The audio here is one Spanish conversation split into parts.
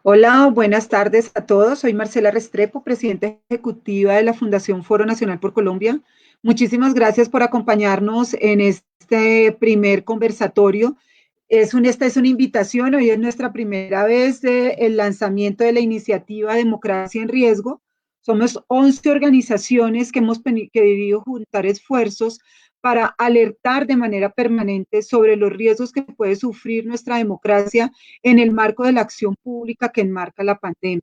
Hola, buenas tardes a todos. Soy Marcela Restrepo, presidenta ejecutiva de la Fundación Foro Nacional por Colombia. Muchísimas gracias por acompañarnos en este primer conversatorio. Esta es una invitación, hoy es nuestra primera vez del lanzamiento de la iniciativa Democracia en Riesgo. Somos 11 organizaciones que hemos querido juntar esfuerzos para alertar de manera permanente sobre los riesgos que puede sufrir nuestra democracia en el marco de la acción pública que enmarca la pandemia.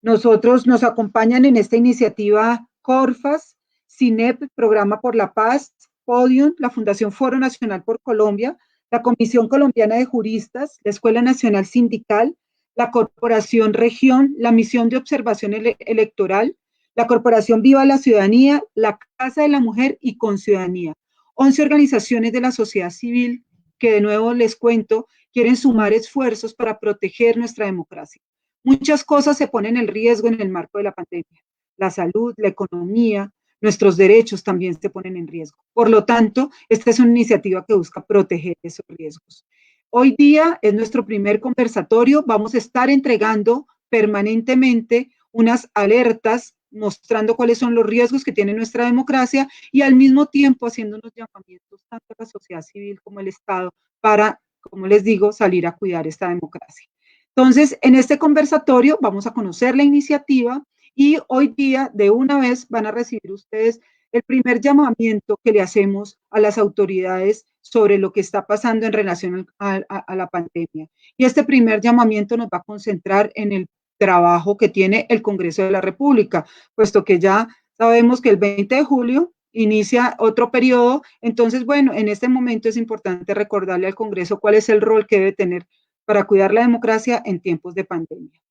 Nos acompañan en esta iniciativa Corfas, CINEP, Programa por la Paz, Podium, la Fundación Foro Nacional por Colombia, la Comisión Colombiana de Juristas, la Escuela Nacional Sindical, la Corporación Región, la Misión de Observación Electoral, la Corporación Viva la Ciudadanía, la Casa de la Mujer y Conciudadanía. 11 organizaciones de la sociedad civil que, de nuevo les cuento, quieren sumar esfuerzos para proteger nuestra democracia. Muchas cosas se ponen en riesgo en el marco de la pandemia. La salud, la economía, nuestros derechos también se ponen en riesgo. Por lo tanto, esta es una iniciativa que busca proteger esos riesgos. Hoy día es nuestro primer conversatorio. Vamos a estar entregando permanentemente unas alertas mostrando cuáles son los riesgos que tiene nuestra democracia y al mismo tiempo haciendo unos llamamientos tanto a la sociedad civil como el Estado para, como les digo, salir a cuidar esta democracia. Entonces, en este conversatorio vamos a conocer la iniciativa y hoy día, de una vez, van a recibir ustedes el primer llamamiento que le hacemos a las autoridades sobre lo que está pasando en relación a la pandemia. Y este primer llamamiento nos va a concentrar en el trabajo que tiene el Congreso de la República, puesto que ya sabemos que el 20 de julio inicia otro periodo. Entonces, bueno, en este momento es importante recordarle al Congreso cuál es el rol que debe tener para cuidar la democracia en tiempos de pandemia.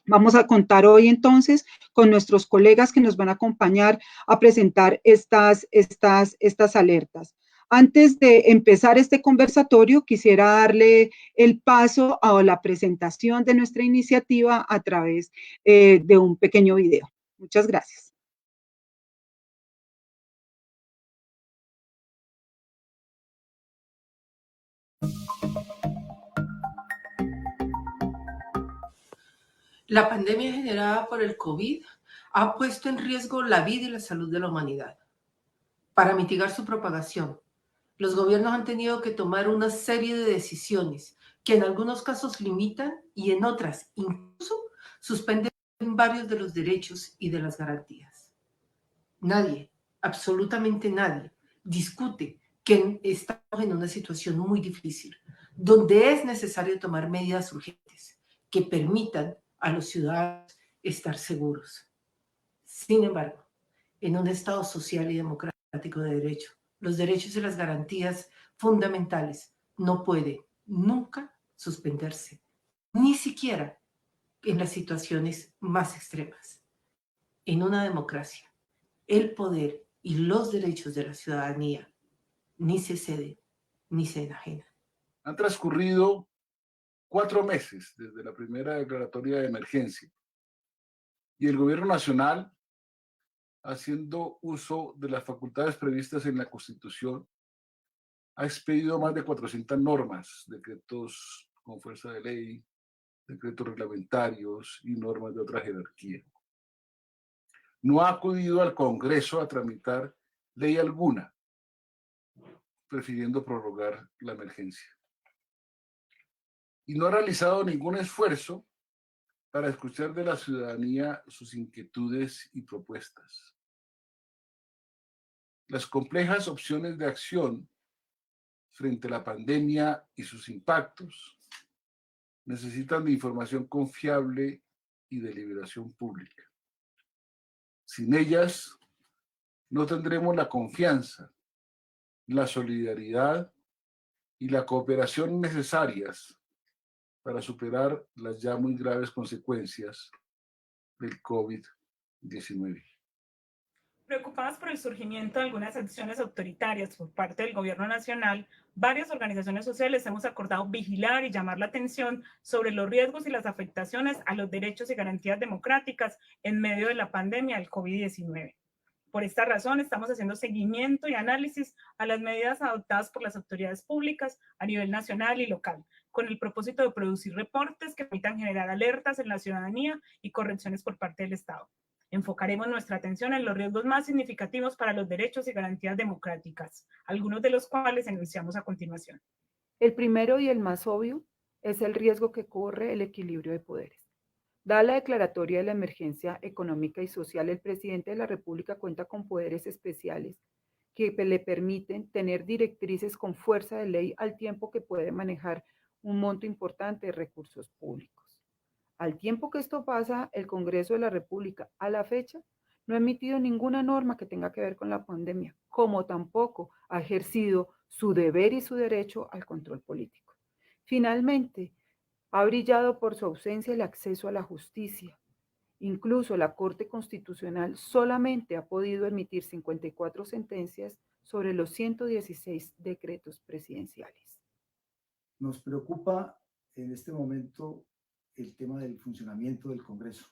Vamos a contar hoy entonces con nuestros colegas que nos van a acompañar a presentar estas alertas. Antes de empezar este conversatorio, quisiera darle el paso a la presentación de nuestra iniciativa a través de un pequeño video. Muchas gracias. La pandemia generada por el COVID ha puesto en riesgo la vida y la salud de la humanidad. Para mitigar su propagación, los gobiernos han tenido que tomar una serie de decisiones que en algunos casos limitan y en otras incluso suspenden varios de los derechos y de las garantías. Nadie, absolutamente nadie, discute que estamos en una situación muy difícil, donde es necesario tomar medidas urgentes que permitan a los ciudadanos estar seguros. Sin embargo, en un Estado social y democrático de derecho, los derechos y las garantías fundamentales no pueden nunca suspenderse, ni siquiera en las situaciones más extremas. En una democracia, el poder y los derechos de la ciudadanía ni se ceden ni se enajenan. Han transcurrido 4 meses desde la primera declaratoria de emergencia y el gobierno nacional, haciendo uso de las facultades previstas en la Constitución, ha expedido más de 400 normas, decretos con fuerza de ley, decretos reglamentarios y normas de otra jerarquía. No ha acudido al Congreso a tramitar ley alguna, prefiriendo prorrogar la emergencia. Y no ha realizado ningún esfuerzo para escuchar de la ciudadanía sus inquietudes y propuestas. Las complejas opciones de acción frente a la pandemia y sus impactos necesitan de información confiable y deliberación pública. Sin ellas, no tendremos la confianza, la solidaridad y la cooperación necesarias para superar las ya muy graves consecuencias del COVID-19. Preocupadas por el surgimiento de algunas acciones autoritarias por parte del gobierno nacional, varias organizaciones sociales hemos acordado vigilar y llamar la atención sobre los riesgos y las afectaciones a los derechos y garantías democráticas en medio de la pandemia del COVID-19. Por esta razón, estamos haciendo seguimiento y análisis a las medidas adoptadas por las autoridades públicas a nivel nacional y local, con el propósito de producir reportes que permitan generar alertas en la ciudadanía y correcciones por parte del Estado. Enfocaremos nuestra atención en los riesgos más significativos para los derechos y garantías democráticas, algunos de los cuales enunciamos a continuación. El primero y el más obvio es el riesgo que corre el equilibrio de poderes. Dada la declaratoria de la emergencia económica y social, el presidente de la República cuenta con poderes especiales que le permiten tener directrices con fuerza de ley al tiempo que puede manejar un monto importante de recursos públicos. Al tiempo que esto pasa, el Congreso de la República, a la fecha, no ha emitido ninguna norma que tenga que ver con la pandemia, como tampoco ha ejercido su deber y su derecho al control político. Finalmente, ha brillado por su ausencia el acceso a la justicia. Incluso la Corte Constitucional solamente ha podido emitir 54 sentencias sobre los 116 decretos presidenciales. Nos preocupa en este momento el tema del funcionamiento del Congreso.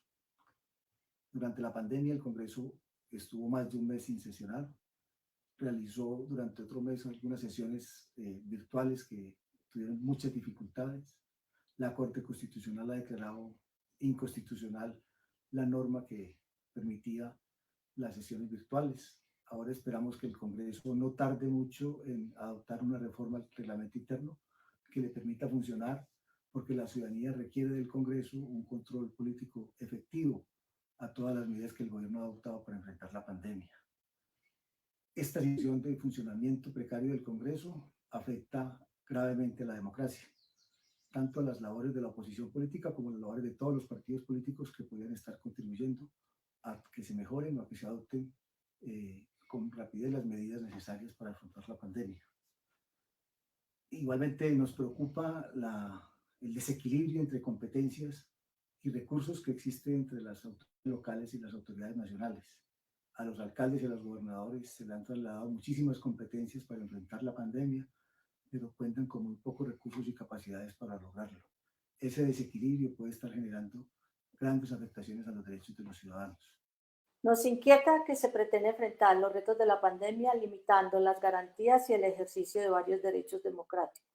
Durante la pandemia el Congreso estuvo más de un mes sin sesionar, realizó durante otro mes algunas sesiones virtuales que tuvieron muchas dificultades. La Corte Constitucional ha declarado inconstitucional la norma que permitía las sesiones virtuales. Ahora esperamos que el Congreso no tarde mucho en adoptar una reforma al reglamento interno que le permita funcionar, porque la ciudadanía requiere del Congreso un control político efectivo a todas las medidas que el gobierno ha adoptado para enfrentar la pandemia. Esta situación de funcionamiento precario del Congreso afecta gravemente a la democracia, tanto a las labores de la oposición política como a las labores de todos los partidos políticos que podrían estar contribuyendo a que se mejoren o a que se adopten con rapidez las medidas necesarias para afrontar la pandemia. Igualmente nos preocupa el desequilibrio entre competencias y recursos que existe entre las autoridades locales y las autoridades nacionales. A los alcaldes y a los gobernadores se le han trasladado muchísimas competencias para enfrentar la pandemia, pero cuentan con muy pocos recursos y capacidades para lograrlo. Ese desequilibrio puede estar generando grandes afectaciones a los derechos de los ciudadanos. Nos inquieta que se pretende enfrentar los retos de la pandemia limitando las garantías y el ejercicio de varios derechos democráticos,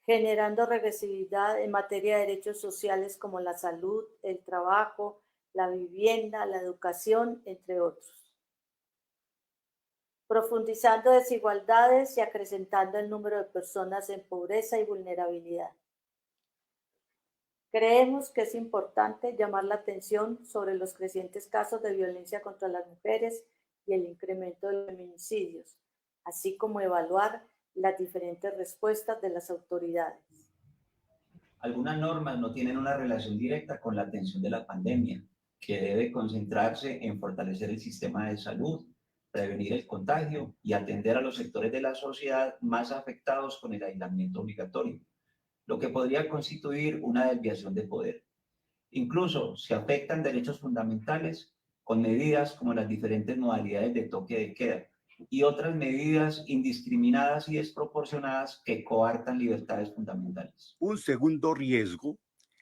generando regresividad en materia de derechos sociales como la salud, el trabajo, la vivienda, la educación, entre otros, profundizando desigualdades y acrecentando el número de personas en pobreza y vulnerabilidad. Creemos que es importante llamar la atención sobre los crecientes casos de violencia contra las mujeres y el incremento de los feminicidios, así como evaluar las diferentes respuestas de las autoridades. Algunas normas no tienen una relación directa con la atención de la pandemia, que debe concentrarse en fortalecer el sistema de salud, prevenir el contagio y atender a los sectores de la sociedad más afectados con el aislamiento obligatorio, lo que podría constituir una desviación de poder. Incluso se afectan derechos fundamentales con medidas como las diferentes modalidades de toque de queda y otras medidas indiscriminadas y desproporcionadas que coartan libertades fundamentales. Un segundo riesgo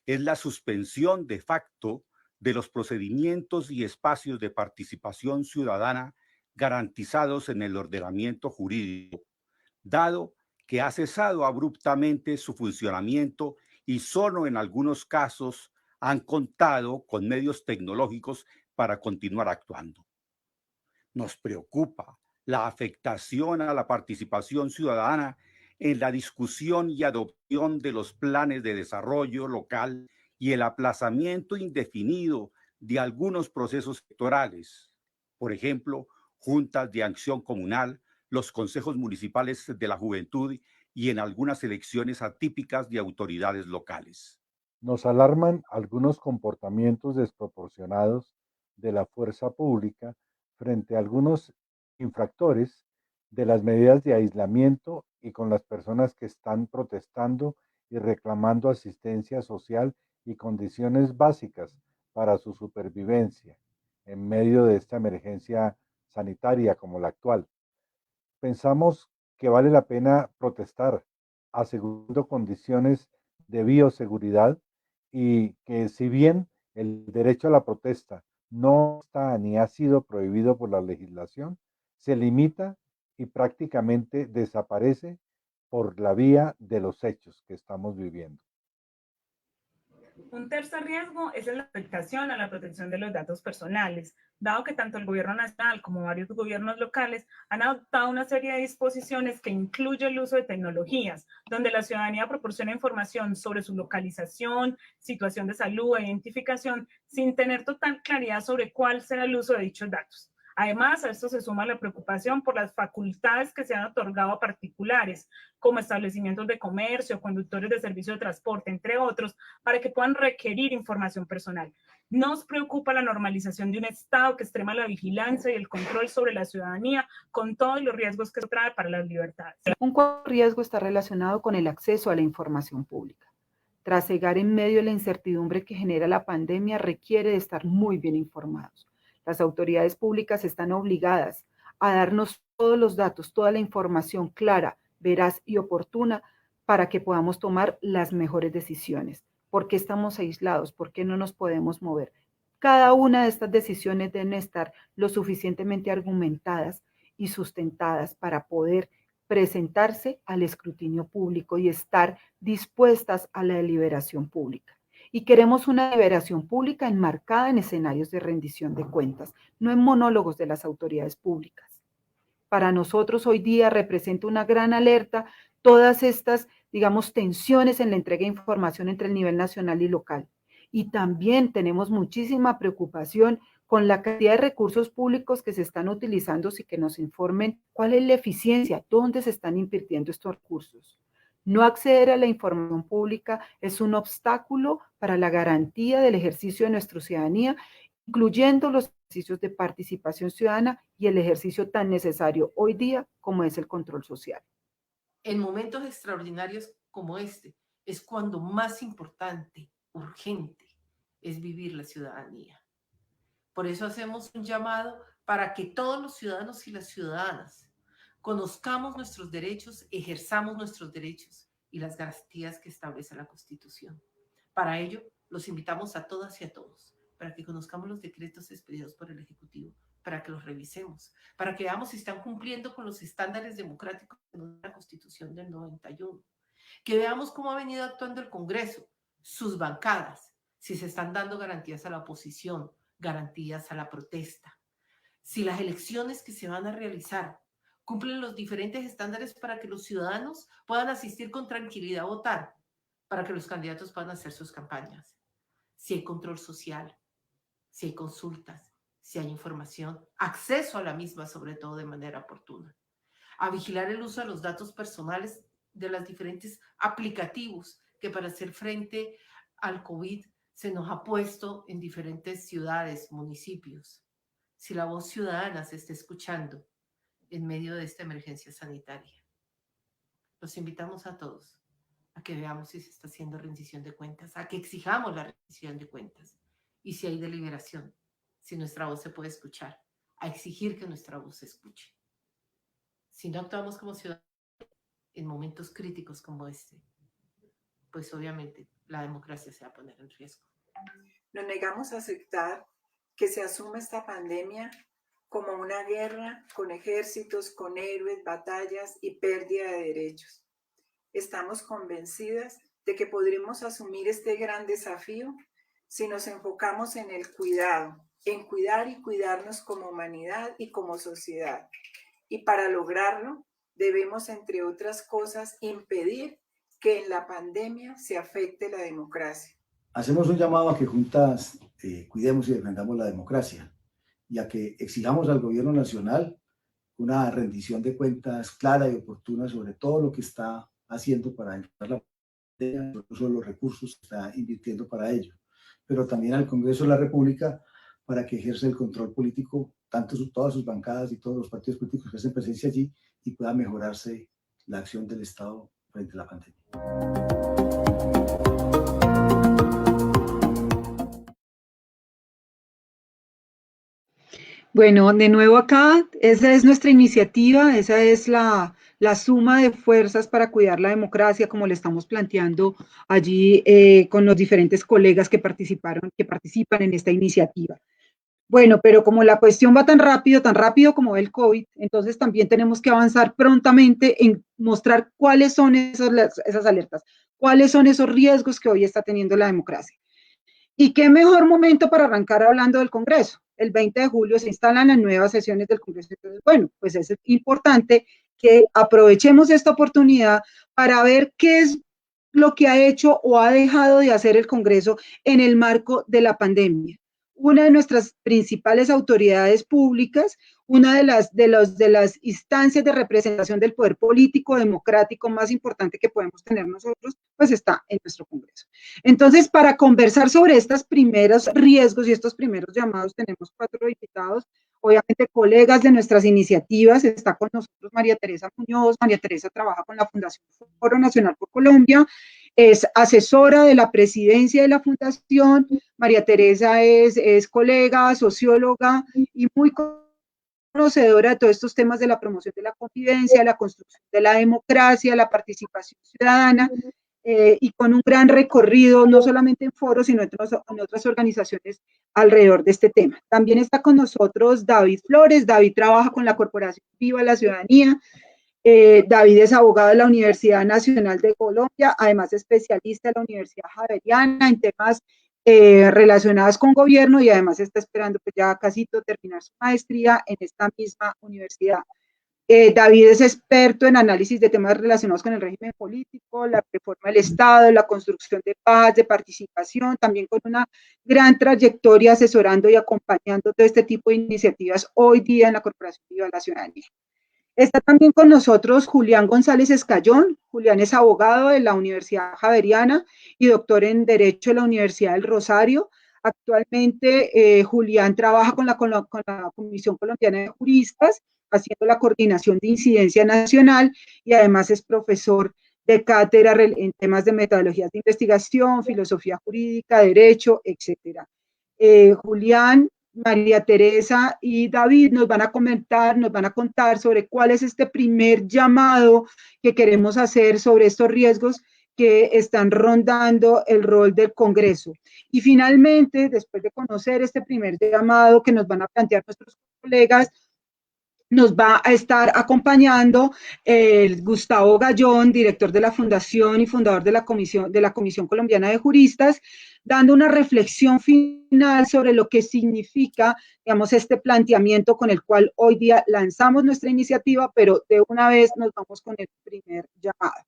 es la suspensión de facto de los procedimientos y espacios de participación ciudadana garantizados en el ordenamiento jurídico, dado que ha cesado abruptamente su funcionamiento y solo en algunos casos han contado con medios tecnológicos para continuar actuando. Nos preocupa la afectación a la participación ciudadana en la discusión y adopción de los planes de desarrollo local y el aplazamiento indefinido de algunos procesos electorales, por ejemplo, juntas de acción comunal, los consejos municipales de la juventud y en algunas elecciones atípicas de autoridades locales. Nos alarman algunos comportamientos desproporcionados de la fuerza pública frente a algunos infractores de las medidas de aislamiento y con las personas que están protestando y reclamando asistencia social y condiciones básicas para su supervivencia en medio de esta emergencia sanitaria como la actual. Pensamos que vale la pena protestar, asegurando condiciones de bioseguridad y que si bien el derecho a la protesta no está ni ha sido prohibido por la legislación, se limita y prácticamente desaparece por la vía de los hechos que estamos viviendo. Un tercer riesgo es la afectación a la protección de los datos personales, dado que tanto el gobierno nacional como varios gobiernos locales han adoptado una serie de disposiciones que incluye el uso de tecnologías, donde la ciudadanía proporciona información sobre su localización, situación de salud e identificación, sin tener total claridad sobre cuál será el uso de dichos datos. Además, a esto se suma la preocupación por las facultades que se han otorgado a particulares, como establecimientos de comercio, conductores de servicio de transporte, entre otros, para que puedan requerir información personal. Nos preocupa la normalización de un Estado que extrema la vigilancia y el control sobre la ciudadanía, con todos los riesgos que eso trae para las libertades. Un cuarto riesgo está relacionado con el acceso a la información pública. Trasegar en medio de la incertidumbre que genera la pandemia requiere de estar muy bien informados. Las autoridades públicas están obligadas a darnos todos los datos, toda la información clara, veraz y oportuna para que podamos tomar las mejores decisiones. ¿Por qué estamos aislados? ¿Por qué no nos podemos mover? Cada una de estas decisiones deben estar lo suficientemente argumentadas y sustentadas para poder presentarse al escrutinio público y estar dispuestas a la deliberación pública. Y queremos una deliberación pública enmarcada en escenarios de rendición de cuentas, no en monólogos de las autoridades públicas. Para nosotros hoy día representa una gran alerta todas estas, digamos, tensiones en la entrega de información entre el nivel nacional y local. Y también tenemos muchísima preocupación con la cantidad de recursos públicos que se están utilizando y que nos informen cuál es la eficiencia, dónde se están invirtiendo estos recursos. No acceder a la información pública es un obstáculo para la garantía del ejercicio de nuestra ciudadanía, incluyendo los ejercicios de participación ciudadana y el ejercicio tan necesario hoy día como es el control social. En momentos extraordinarios como este es cuando más importante, urgente, es vivir la ciudadanía. Por eso hacemos un llamado para que todos los ciudadanos y las ciudadanas conozcamos nuestros derechos, ejerzamos nuestros derechos y las garantías que establece la Constitución. Para ello, los invitamos a todas y a todos, para que conozcamos los decretos expedidos por el Ejecutivo, para que los revisemos, para que veamos si están cumpliendo con los estándares democráticos de la Constitución del 91, que veamos cómo ha venido actuando el Congreso, sus bancadas, si se están dando garantías a la oposición, garantías a la protesta, si las elecciones que se van a realizar cumplen los diferentes estándares para que los ciudadanos puedan asistir con tranquilidad a votar, para que los candidatos puedan hacer sus campañas, si hay control social, si hay consultas, si hay información, acceso a la misma, sobre todo de manera oportuna, a vigilar el uso de los datos personales de los diferentes aplicativos que para hacer frente al COVID se nos ha puesto en diferentes ciudades, municipios. Si la voz ciudadana se está escuchando en medio de esta emergencia sanitaria. Los invitamos a todos a que veamos si se está haciendo rendición de cuentas, a que exijamos la rendición de cuentas y si hay deliberación, si nuestra voz se puede escuchar, a exigir que nuestra voz se escuche. Si no actuamos como ciudadanos en momentos críticos como este, pues obviamente la democracia se va a poner en riesgo. Nos negamos a aceptar que se asuma esta pandemia como una guerra con ejércitos, con héroes, batallas y pérdida de derechos. Estamos convencidas de que podremos asumir este gran desafío si nos enfocamos en el cuidado, en cuidar y cuidarnos como humanidad y como sociedad. Y para lograrlo, debemos, entre otras cosas, impedir que en la pandemia se afecte la democracia. Hacemos un llamado a que juntas cuidemos y defendamos la democracia y a que exijamos al gobierno nacional una rendición de cuentas clara y oportuna sobre todo lo que está haciendo para enfrentar la pandemia, sobre los recursos que está invirtiendo para ello, pero también al Congreso de la República para que ejerza el control político, tanto todas sus bancadas y todos los partidos políticos que hacen presencia allí, y pueda mejorarse la acción del Estado frente a la pandemia. Bueno, de nuevo acá, esa es nuestra iniciativa, esa es la suma de fuerzas para cuidar la democracia, como le estamos planteando allí con los diferentes colegas que participan en esta iniciativa. Bueno, pero como la cuestión va tan rápido como el COVID, entonces también tenemos que avanzar prontamente en mostrar cuáles son esas alertas, cuáles son esos riesgos que hoy está teniendo la democracia. ¿Y qué mejor momento para arrancar hablando del Congreso? El 20 de julio se instalan las nuevas sesiones del Congreso. Entonces, bueno, pues es importante que aprovechemos esta oportunidad para ver qué es lo que ha hecho o ha dejado de hacer el Congreso en el marco de la pandemia. Una de nuestras principales autoridades públicas, una de las instancias de representación del poder político democrático más importante que podemos tener nosotros, pues está en nuestro Congreso. Entonces, para conversar sobre estos primeros riesgos y estos primeros llamados, tenemos 4 invitados, obviamente colegas de nuestras iniciativas. Está con nosotros María Teresa Muñoz. María Teresa trabaja con la Fundación Foro Nacional por Colombia, es asesora de la presidencia de la Fundación. María Teresa es colega, socióloga y muy conocedora de todos estos temas de la promoción de la convivencia, la construcción de la democracia, la participación ciudadana, y con un gran recorrido, no solamente en foros, sino en otras organizaciones alrededor de este tema. También está con nosotros David Flores. David trabaja con la Corporación Viva la Ciudadanía. David es abogado de la Universidad Nacional de Colombia, además especialista de la Universidad Javeriana en temas relacionados con gobierno, y además está esperando pues ya casi terminar su maestría en esta misma universidad. David es experto en análisis de temas relacionados con el régimen político, la reforma del Estado, la construcción de paz, de participación, también con una gran trayectoria asesorando y acompañando todo este tipo de iniciativas hoy día en la Corporación Viva la Ciudadanía. Está también con nosotros Julián González Escayón. Julián es abogado de la Universidad Javeriana y doctor en Derecho de la Universidad del Rosario. Actualmente, Julián trabaja con la Comisión Colombiana de Juristas, haciendo la coordinación de incidencia nacional, y además es profesor de cátedra en temas de metodologías de investigación, filosofía jurídica, derecho, etcétera. Julián, María Teresa y David nos van a comentar, nos van a contar sobre cuál es este primer llamado que queremos hacer sobre estos riesgos que están rondando el rol del Congreso. Y finalmente, después de conocer este primer llamado que nos van a plantear nuestros colegas, nos va a estar acompañando Gustavo Gallón, director de la Fundación y fundador de la Comisión Colombiana de Juristas, dando una reflexión final sobre lo que significa, digamos, este planteamiento con el cual hoy día lanzamos nuestra iniciativa, pero de una vez nos vamos con el primer llamado.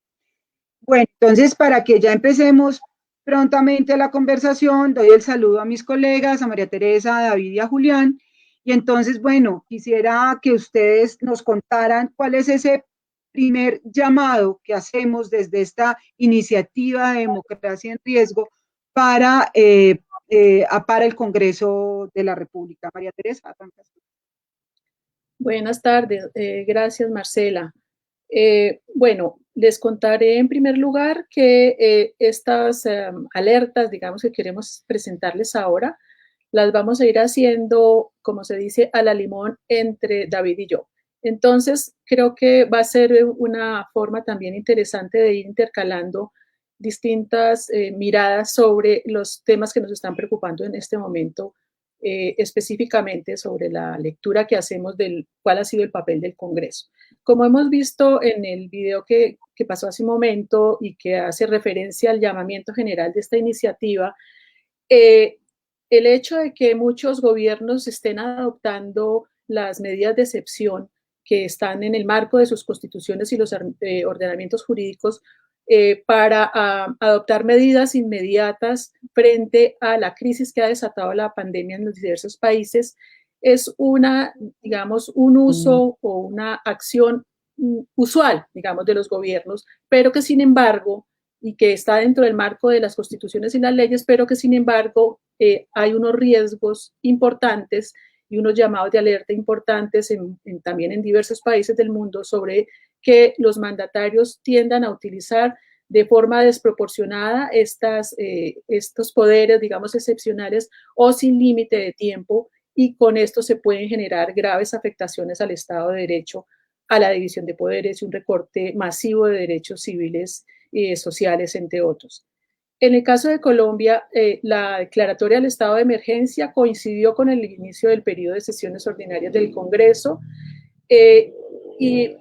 Bueno, entonces, para que ya empecemos prontamente la conversación, doy el saludo a mis colegas, a María Teresa, a David y a Julián. Y entonces, bueno, quisiera que ustedes nos contaran cuál es ese primer llamado que hacemos desde esta iniciativa de Democracia en Riesgo para el Congreso de la República. María Teresa, arrancas. Buenas tardes, gracias Marcela. Bueno, les contaré en primer lugar que estas alertas, digamos, que queremos presentarles ahora, las vamos a ir haciendo, como se dice, a la limón entre David y yo. Entonces, creo que va a ser una forma también interesante de ir intercalando distintas miradas sobre los temas que nos están preocupando en este momento, específicamente sobre la lectura que hacemos del cuál ha sido el papel del Congreso. Como hemos visto en el video que pasó hace un momento y que hace referencia al llamamiento general de esta iniciativa, el hecho de que muchos gobiernos estén adoptando las medidas de excepción que están en el marco de sus constituciones y los ordenamientos jurídicos para adoptar medidas inmediatas frente a la crisis que ha desatado la pandemia en los diversos países, es digamos, un uso o una acción usual, digamos, de los gobiernos, pero que sin embargo, y que está dentro del marco de las constituciones y las leyes, pero que sin embargo hay unos riesgos importantes y unos llamados de alerta importantes también en diversos países del mundo sobre que los mandatarios tiendan a utilizar de forma desproporcionada estos poderes, digamos, excepcionales o sin límite de tiempo, y con esto se pueden generar graves afectaciones al Estado de Derecho, a la división de poderes y un recorte masivo de derechos civiles y sociales, entre otros. En el caso de Colombia, la declaratoria del estado de emergencia coincidió con el inicio del periodo de sesiones ordinarias del Congreso y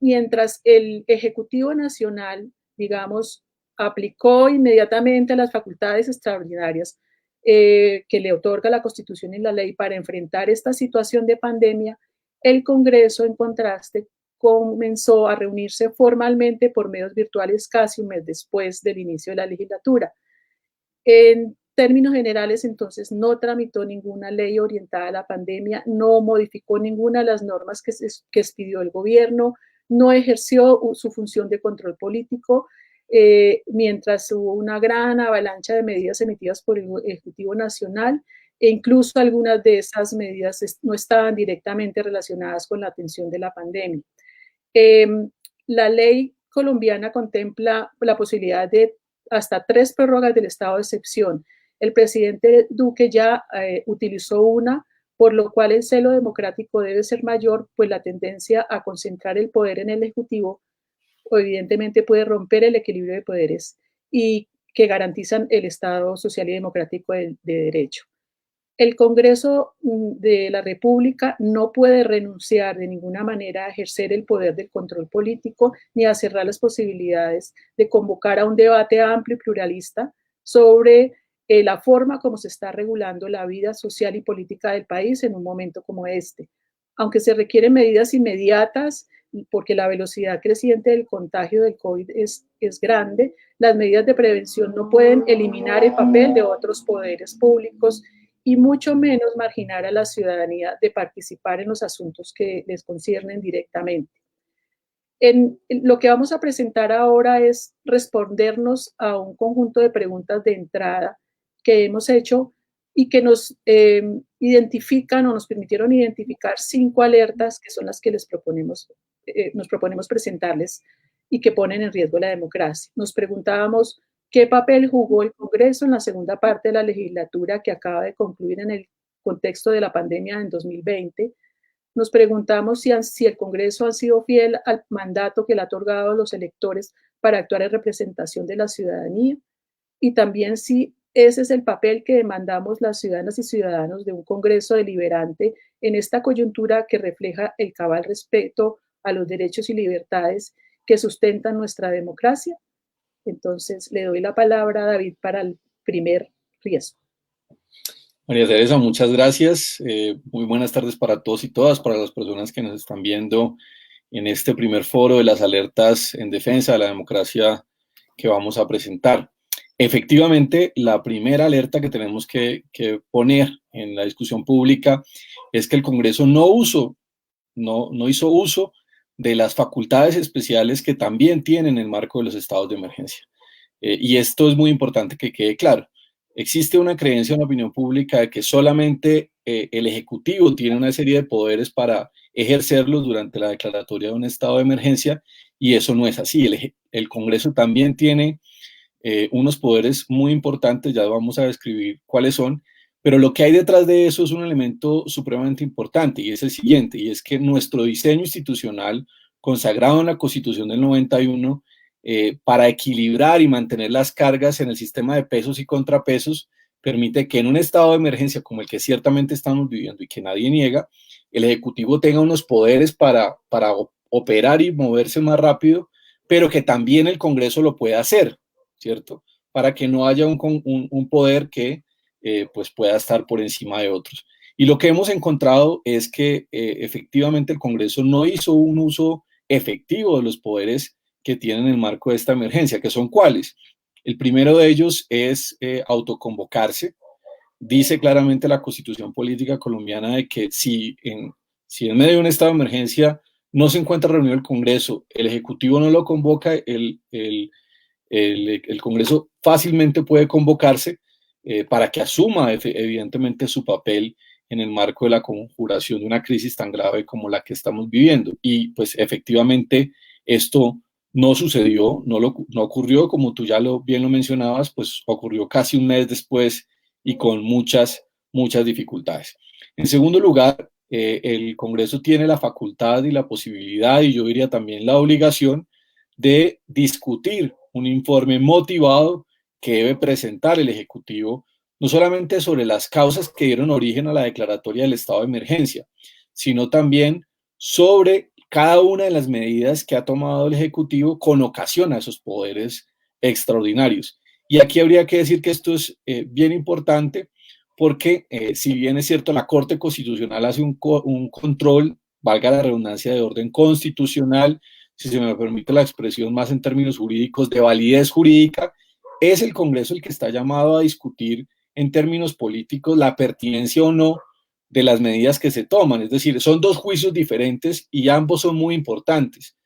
mientras el Ejecutivo Nacional, digamos, aplicó inmediatamente las facultades extraordinarias que le otorga la Constitución y la ley para enfrentar esta situación de pandemia, el Congreso, en contraste, comenzó a reunirse formalmente por medios virtuales casi un mes después del inicio de la legislatura. En términos generales, entonces, no tramitó ninguna ley orientada a la pandemia, no modificó ninguna de las normas que expidió el gobierno, no ejerció su función de control político, mientras hubo una gran avalancha de medidas emitidas por el Ejecutivo Nacional, e incluso algunas de esas medidas no estaban directamente relacionadas con la atención de la pandemia. La ley colombiana contempla la posibilidad de hasta 3 prórrogas del estado de excepción. El presidente Duque ya utilizó una, por lo cual el celo democrático debe ser mayor, pues la tendencia a concentrar el poder en el Ejecutivo evidentemente puede romper el equilibrio de poderes y que garantizan el Estado social y democrático de derecho. El Congreso de la República no puede renunciar de ninguna manera a ejercer el poder del control político ni a cerrar las posibilidades de convocar a un debate amplio y pluralista sobre la forma como se está regulando la vida social y política del país en un momento como este. Aunque se requieren medidas inmediatas, porque la velocidad creciente del contagio del COVID es grande, las medidas de prevención no pueden eliminar el papel de otros poderes públicos y mucho menos marginar a la ciudadanía de participar en los asuntos que les conciernen directamente. Lo que vamos a presentar ahora es respondernos a un conjunto de preguntas de entrada que hemos hecho y que nos identifican o nos permitieron identificar 5 alertas que son las que nos proponemos presentarles y que ponen en riesgo la democracia. Nos preguntábamos qué papel jugó el Congreso en la segunda parte de la legislatura que acaba de concluir en el contexto de la pandemia en 2020. Nos preguntamos si el Congreso ha sido fiel al mandato que le ha otorgado a los electores para actuar en representación de la ciudadanía y también si ese es el papel que demandamos las ciudadanas y ciudadanos de un Congreso deliberante en esta coyuntura que refleja el cabal respeto a los derechos y libertades que sustentan nuestra democracia. Entonces, le doy la palabra a David para el primer riesgo. María Teresa, muchas gracias. Muy buenas tardes para todos y todas, para las personas que nos están viendo en este primer foro de las alertas en defensa de la democracia que vamos a presentar. Efectivamente, la primera alerta que tenemos que poner en la discusión pública es que el Congreso no hizo uso de las facultades especiales que también tienen el marco de los estados de emergencia. Y esto es muy importante que quede claro. Existe una creencia en la opinión pública de que solamente el Ejecutivo tiene una serie de poderes para ejercerlos durante la declaratoria de un estado de emergencia, y eso no es así. El Congreso también tiene unos poderes muy importantes, ya vamos a describir cuáles son, pero lo que hay detrás de eso es un elemento supremamente importante, y es el siguiente, y es que nuestro diseño institucional, consagrado en la Constitución del 91, para equilibrar y mantener las cargas en el sistema de pesos y contrapesos, permite que en un estado de emergencia como el que ciertamente estamos viviendo y que nadie niega, el Ejecutivo tenga unos poderes para operar y moverse más rápido, pero que también el Congreso lo pueda hacer, ¿cierto? Para que no haya un poder que pues pueda estar por encima de otros. Y lo que hemos encontrado es que efectivamente el Congreso no hizo un uso efectivo de los poderes que tienen en el marco de esta emergencia, que son ¿cuáles? El primero de ellos es autoconvocarse. Dice claramente la Constitución Política Colombiana de que si en medio de un estado de emergencia no se encuentra reunido el Congreso, el Ejecutivo no lo convoca, el Congreso fácilmente puede convocarse para que asuma evidentemente su papel en el marco de la conjuración de una crisis tan grave como la que estamos viviendo. Y pues efectivamente esto no sucedió, no ocurrió, como tú ya bien lo mencionabas, pues ocurrió casi un mes después y con muchas dificultades. En segundo lugar, el Congreso tiene la facultad y la posibilidad, y yo diría también la obligación, de discutir un informe motivado que debe presentar el Ejecutivo, no solamente sobre las causas que dieron origen a la declaratoria del estado de emergencia, sino también sobre cada una de las medidas que ha tomado el Ejecutivo con ocasión a esos poderes extraordinarios. Y aquí habría que decir que esto es bien importante porque, si bien es cierto, la Corte Constitucional hace un control, valga la redundancia, de orden constitucional, si se me permite la expresión más en términos jurídicos, de validez jurídica, es el Congreso el que está llamado a discutir en términos políticos la pertinencia o no de las medidas que se toman. Es decir, son dos juicios diferentes y ambos son muy importantes.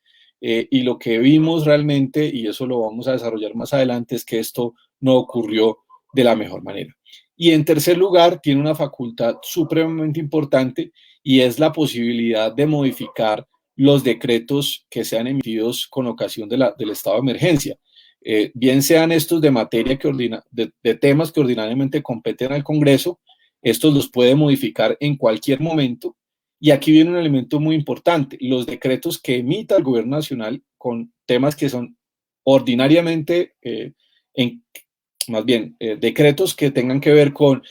Y lo que vimos realmente, y eso lo vamos a desarrollar más adelante, es que esto no ocurrió de la mejor manera. Y en tercer lugar, tiene una facultad supremamente importante y es la posibilidad de modificar los decretos que sean emitidos con ocasión del estado de emergencia. Bien sean estos de materia de temas que ordinariamente competen al Congreso, estos los puede modificar en cualquier momento. Y aquí viene un elemento muy importante: los decretos que emita el Gobierno Nacional con temas que son ordinariamente, decretos que tengan que ver con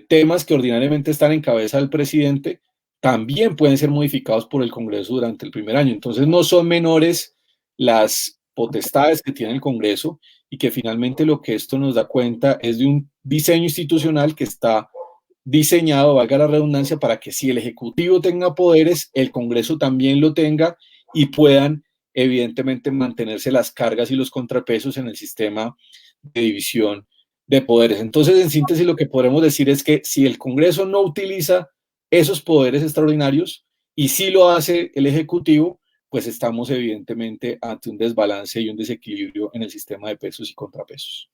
temas que ordinariamente están en cabeza del presidente, también pueden ser modificados por el Congreso durante el primer año. Entonces no son menores las potestades que tiene el Congreso, y que finalmente lo que esto nos da cuenta es de un diseño institucional que está diseñado, valga la redundancia, para que si el Ejecutivo tenga poderes, el Congreso también lo tenga y puedan evidentemente mantenerse las cargas y los contrapesos en el sistema de división de poderes. Entonces, en síntesis, lo que podemos decir es que si el Congreso no utiliza esos poderes extraordinarios y sí lo hace el Ejecutivo, pues estamos evidentemente ante un desbalance y un desequilibrio en el sistema de pesos y contrapesos.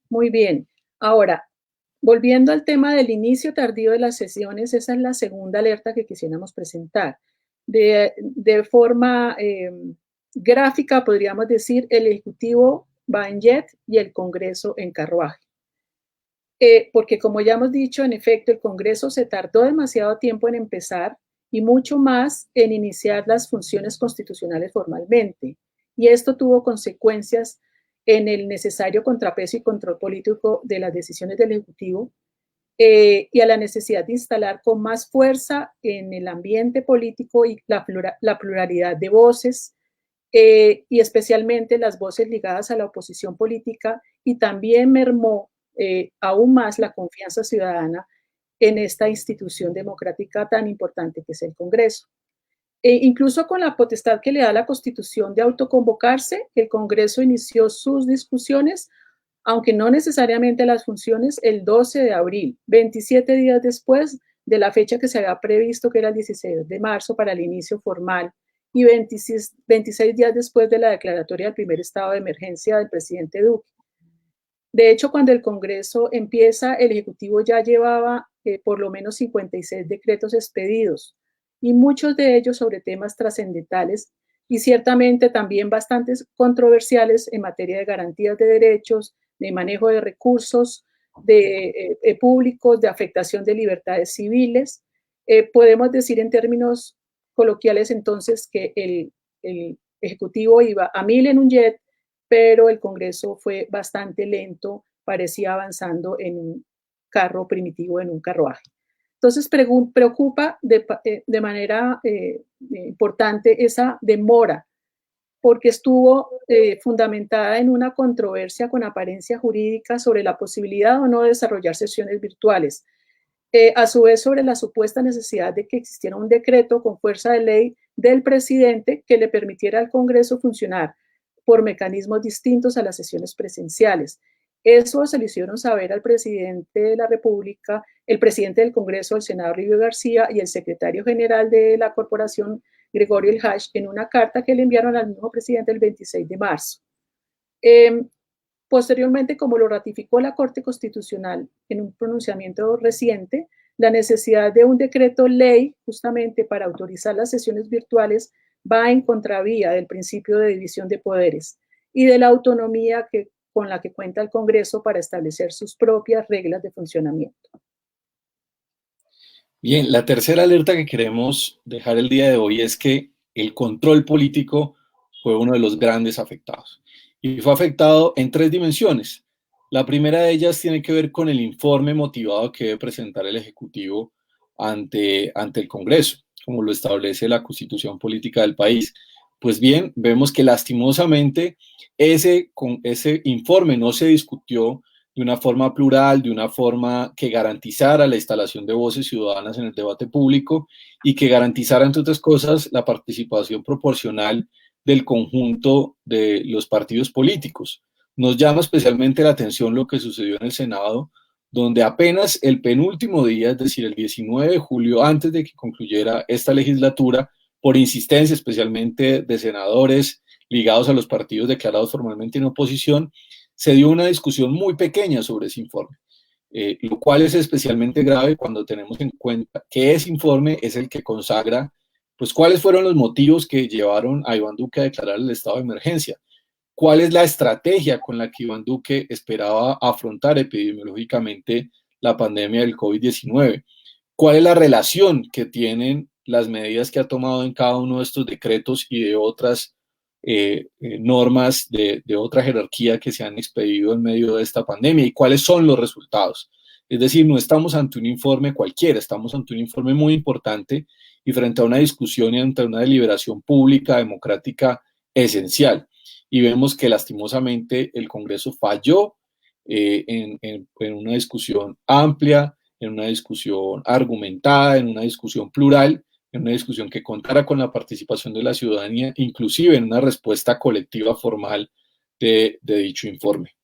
Muy bien. Ahora, volviendo al tema del inicio tardío de las sesiones, esa es la segunda alerta que quisiéramos presentar. De forma gráfica, podríamos decir, el Ejecutivo va en jet y el Congreso en carruaje. Porque, como ya hemos dicho, en efecto, el Congreso se tardó demasiado tiempo en empezar y mucho más en iniciar las funciones constitucionales formalmente. Y esto tuvo consecuencias en el necesario contrapeso y control político de las decisiones del Ejecutivo, y a la necesidad de instalar con más fuerza en el ambiente político y la pluralidad de voces, y especialmente las voces ligadas a la oposición política, y también mermó aún más la confianza ciudadana en esta institución democrática tan importante que es el Congreso. Incluso con la potestad que le da la Constitución de autoconvocarse, el Congreso inició sus discusiones, aunque no necesariamente las funciones, el 12 de abril, 27 días después de la fecha que se había previsto, que era el 16 de marzo para el inicio formal, y 26 días después de la declaratoria del primer estado de emergencia del presidente Duque. De hecho, cuando el Congreso empieza, el Ejecutivo ya llevaba por lo menos 56 decretos expedidos, y muchos de ellos sobre temas trascendentales y ciertamente también bastantes controversiales en materia de garantías de derechos, de manejo de recursos públicos, de afectación de libertades civiles. Podemos decir en términos coloquiales entonces que el Ejecutivo iba a 1000 en un jet, pero el Congreso fue bastante lento, parecía avanzando en un carro primitivo, en un carruaje. Entonces preocupa de manera importante esa demora, porque estuvo fundamentada en una controversia con apariencia jurídica sobre la posibilidad o no de desarrollar sesiones virtuales. A su vez, sobre la supuesta necesidad de que existiera un decreto con fuerza de ley del presidente que le permitiera al Congreso funcionar por mecanismos distintos a las sesiones presenciales. Eso se le hicieron saber al presidente de la República, el presidente del Congreso, el senador Livio García, y el secretario general de la corporación, Gregorio El Hach, en una carta que le enviaron al mismo presidente el 26 de marzo. Posteriormente, como lo ratificó la Corte Constitucional en un pronunciamiento reciente, la necesidad de un decreto ley justamente para autorizar las sesiones virtuales va en contravía del principio de división de poderes y de la autonomía con la que cuenta el Congreso para establecer sus propias reglas de funcionamiento. Bien, la tercera alerta que queremos dejar el día de hoy es que el control político fue uno de los grandes afectados. Y fue afectado en 3 dimensiones. La primera de ellas tiene que ver con el informe motivado que debe presentar el Ejecutivo ante el Congreso, como lo establece la Constitución Política del país. Pues bien, vemos que lastimosamente ese informe no se discutió de una forma plural, de una forma que garantizara la instalación de voces ciudadanas en el debate público y que garantizara, entre otras cosas, la participación proporcional del conjunto de los partidos políticos. Nos llama especialmente la atención lo que sucedió en el Senado, donde apenas el penúltimo día, es decir, el 19 de julio, antes de que concluyera esta legislatura, por insistencia especialmente de senadores ligados a los partidos declarados formalmente en oposición, se dio una discusión muy pequeña sobre ese informe, lo cual es especialmente grave cuando tenemos en cuenta que ese informe es el que consagra pues cuáles fueron los motivos que llevaron a Iván Duque a declarar el estado de emergencia, cuál es la estrategia con la que Iván Duque esperaba afrontar epidemiológicamente la pandemia del COVID-19, cuál es la relación que tienen las medidas que ha tomado en cada uno de estos decretos y de otras normas de otra jerarquía que se han expedido en medio de esta pandemia y cuáles son los resultados. Es decir, no estamos ante un informe cualquiera, estamos ante un informe muy importante y frente a una discusión y ante una deliberación pública, democrática, esencial. Y vemos que lastimosamente el Congreso falló en una discusión amplia, en una discusión argumentada, en una discusión plural, en una discusión que contara con la participación de la ciudadanía, inclusive en una respuesta colectiva formal de dicho informe.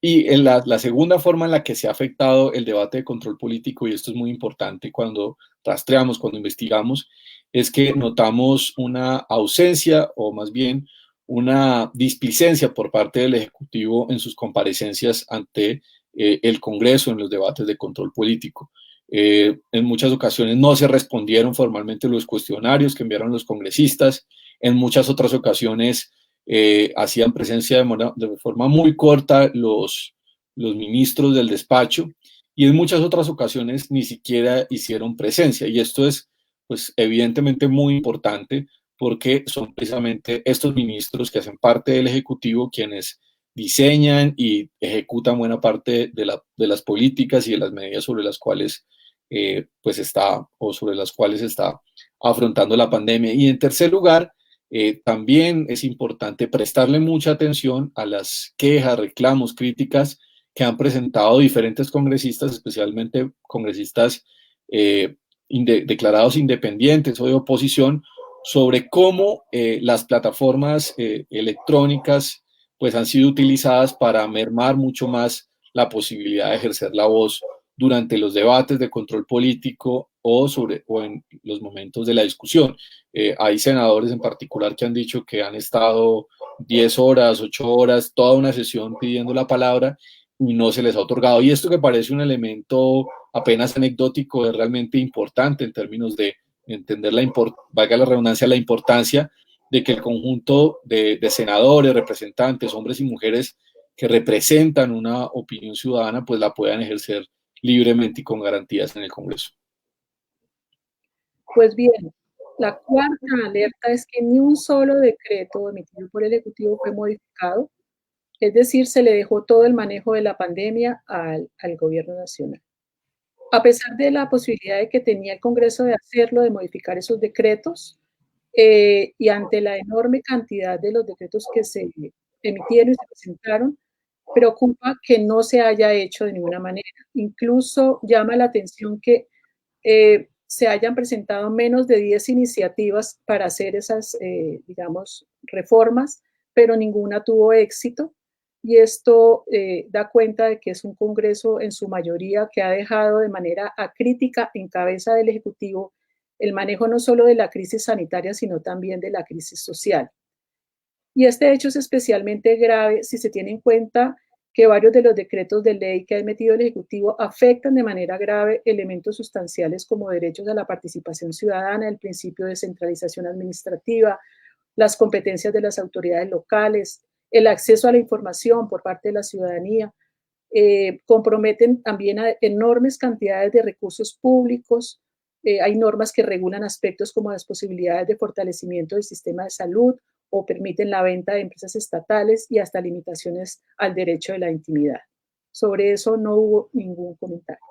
Y en la segunda forma en la que se ha afectado el debate de control político, y esto es muy importante cuando rastreamos, cuando investigamos, es que notamos una ausencia o más bien una displicencia por parte del Ejecutivo en sus comparecencias ante el Congreso en los debates de control político. En muchas ocasiones no se respondieron formalmente los cuestionarios que enviaron los congresistas, en muchas otras ocasiones hacían presencia de forma muy corta los ministros del despacho y en muchas otras ocasiones ni siquiera hicieron presencia. Y esto es, pues, evidentemente muy importante porque son precisamente estos ministros que hacen parte del Ejecutivo quienes diseñan y ejecutan buena parte de las políticas y de las medidas sobre las cuales pues está o sobre las cuales está afrontando la pandemia. Y en tercer lugar, también es importante prestarle mucha atención a las quejas, reclamos, críticas que han presentado diferentes congresistas, especialmente congresistas declarados independientes o de oposición, sobre cómo las plataformas electrónicas pues han sido utilizadas para mermar mucho más la posibilidad de ejercer la voz durante los debates de control político o en los momentos de la discusión. Hay senadores en particular que han dicho que han estado 10 horas, 8 horas, toda una sesión pidiendo la palabra y no se les ha otorgado. Y esto que parece un elemento apenas anecdótico es realmente importante en términos de entender valga la redundancia, la importancia de que el conjunto de senadores, representantes, hombres y mujeres que representan una opinión ciudadana, pues la puedan ejercer libremente y con garantías en el Congreso. Pues bien, la cuarta alerta es que ni un solo decreto emitido por el Ejecutivo fue modificado, es decir, se le dejó todo el manejo de la pandemia al Gobierno Nacional. A pesar de la posibilidad de que tenía el Congreso de hacerlo, de modificar esos decretos, y ante la enorme cantidad de los decretos que se emitieron y se presentaron, preocupa que no se haya hecho de ninguna manera. Incluso llama la atención que se hayan presentado menos de 10 iniciativas para hacer esas, digamos, reformas, pero ninguna tuvo éxito. Y esto da cuenta de que es un Congreso en su mayoría que ha dejado de manera acrítica en cabeza del Ejecutivo el manejo no solo de la crisis sanitaria, sino también de la crisis social. Y este hecho es especialmente grave si se tiene en cuenta que varios de los decretos de ley que ha emitido el Ejecutivo afectan de manera grave elementos sustanciales como derechos a la participación ciudadana, el principio de descentralización administrativa, las competencias de las autoridades locales, el acceso a la información por parte de la ciudadanía, comprometen también a enormes cantidades de recursos públicos. Hay normas que regulan aspectos como las posibilidades de fortalecimiento del sistema de salud o permiten la venta de empresas estatales y hasta limitaciones al derecho de la intimidad. Sobre eso no hubo ningún comentario.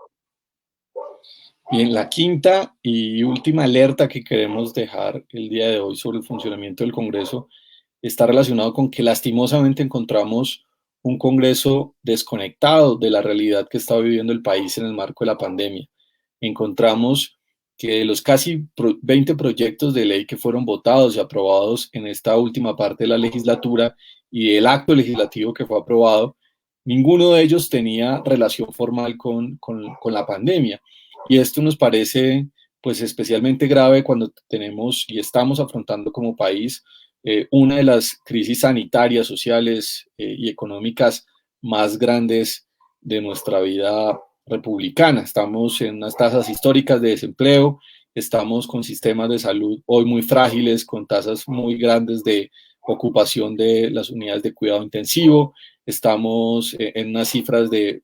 Bien, la quinta y última alerta que queremos dejar el día de hoy sobre el funcionamiento del Congreso está relacionado con que lastimosamente encontramos un Congreso desconectado de la realidad que está viviendo el país en el marco de la pandemia. Encontramos que de los casi 20 proyectos de ley que fueron votados y aprobados en esta última parte de la legislatura y el acto legislativo que fue aprobado, ninguno de ellos tenía relación formal con la pandemia. Y esto nos parece pues especialmente grave cuando tenemos y estamos afrontando como país una de las crisis sanitarias, sociales y económicas más grandes de nuestra vida republicana. Estamos en unas tasas históricas de desempleo, estamos con sistemas de salud hoy muy frágiles, con tasas muy grandes de ocupación de las unidades de cuidado intensivo, estamos en unas cifras de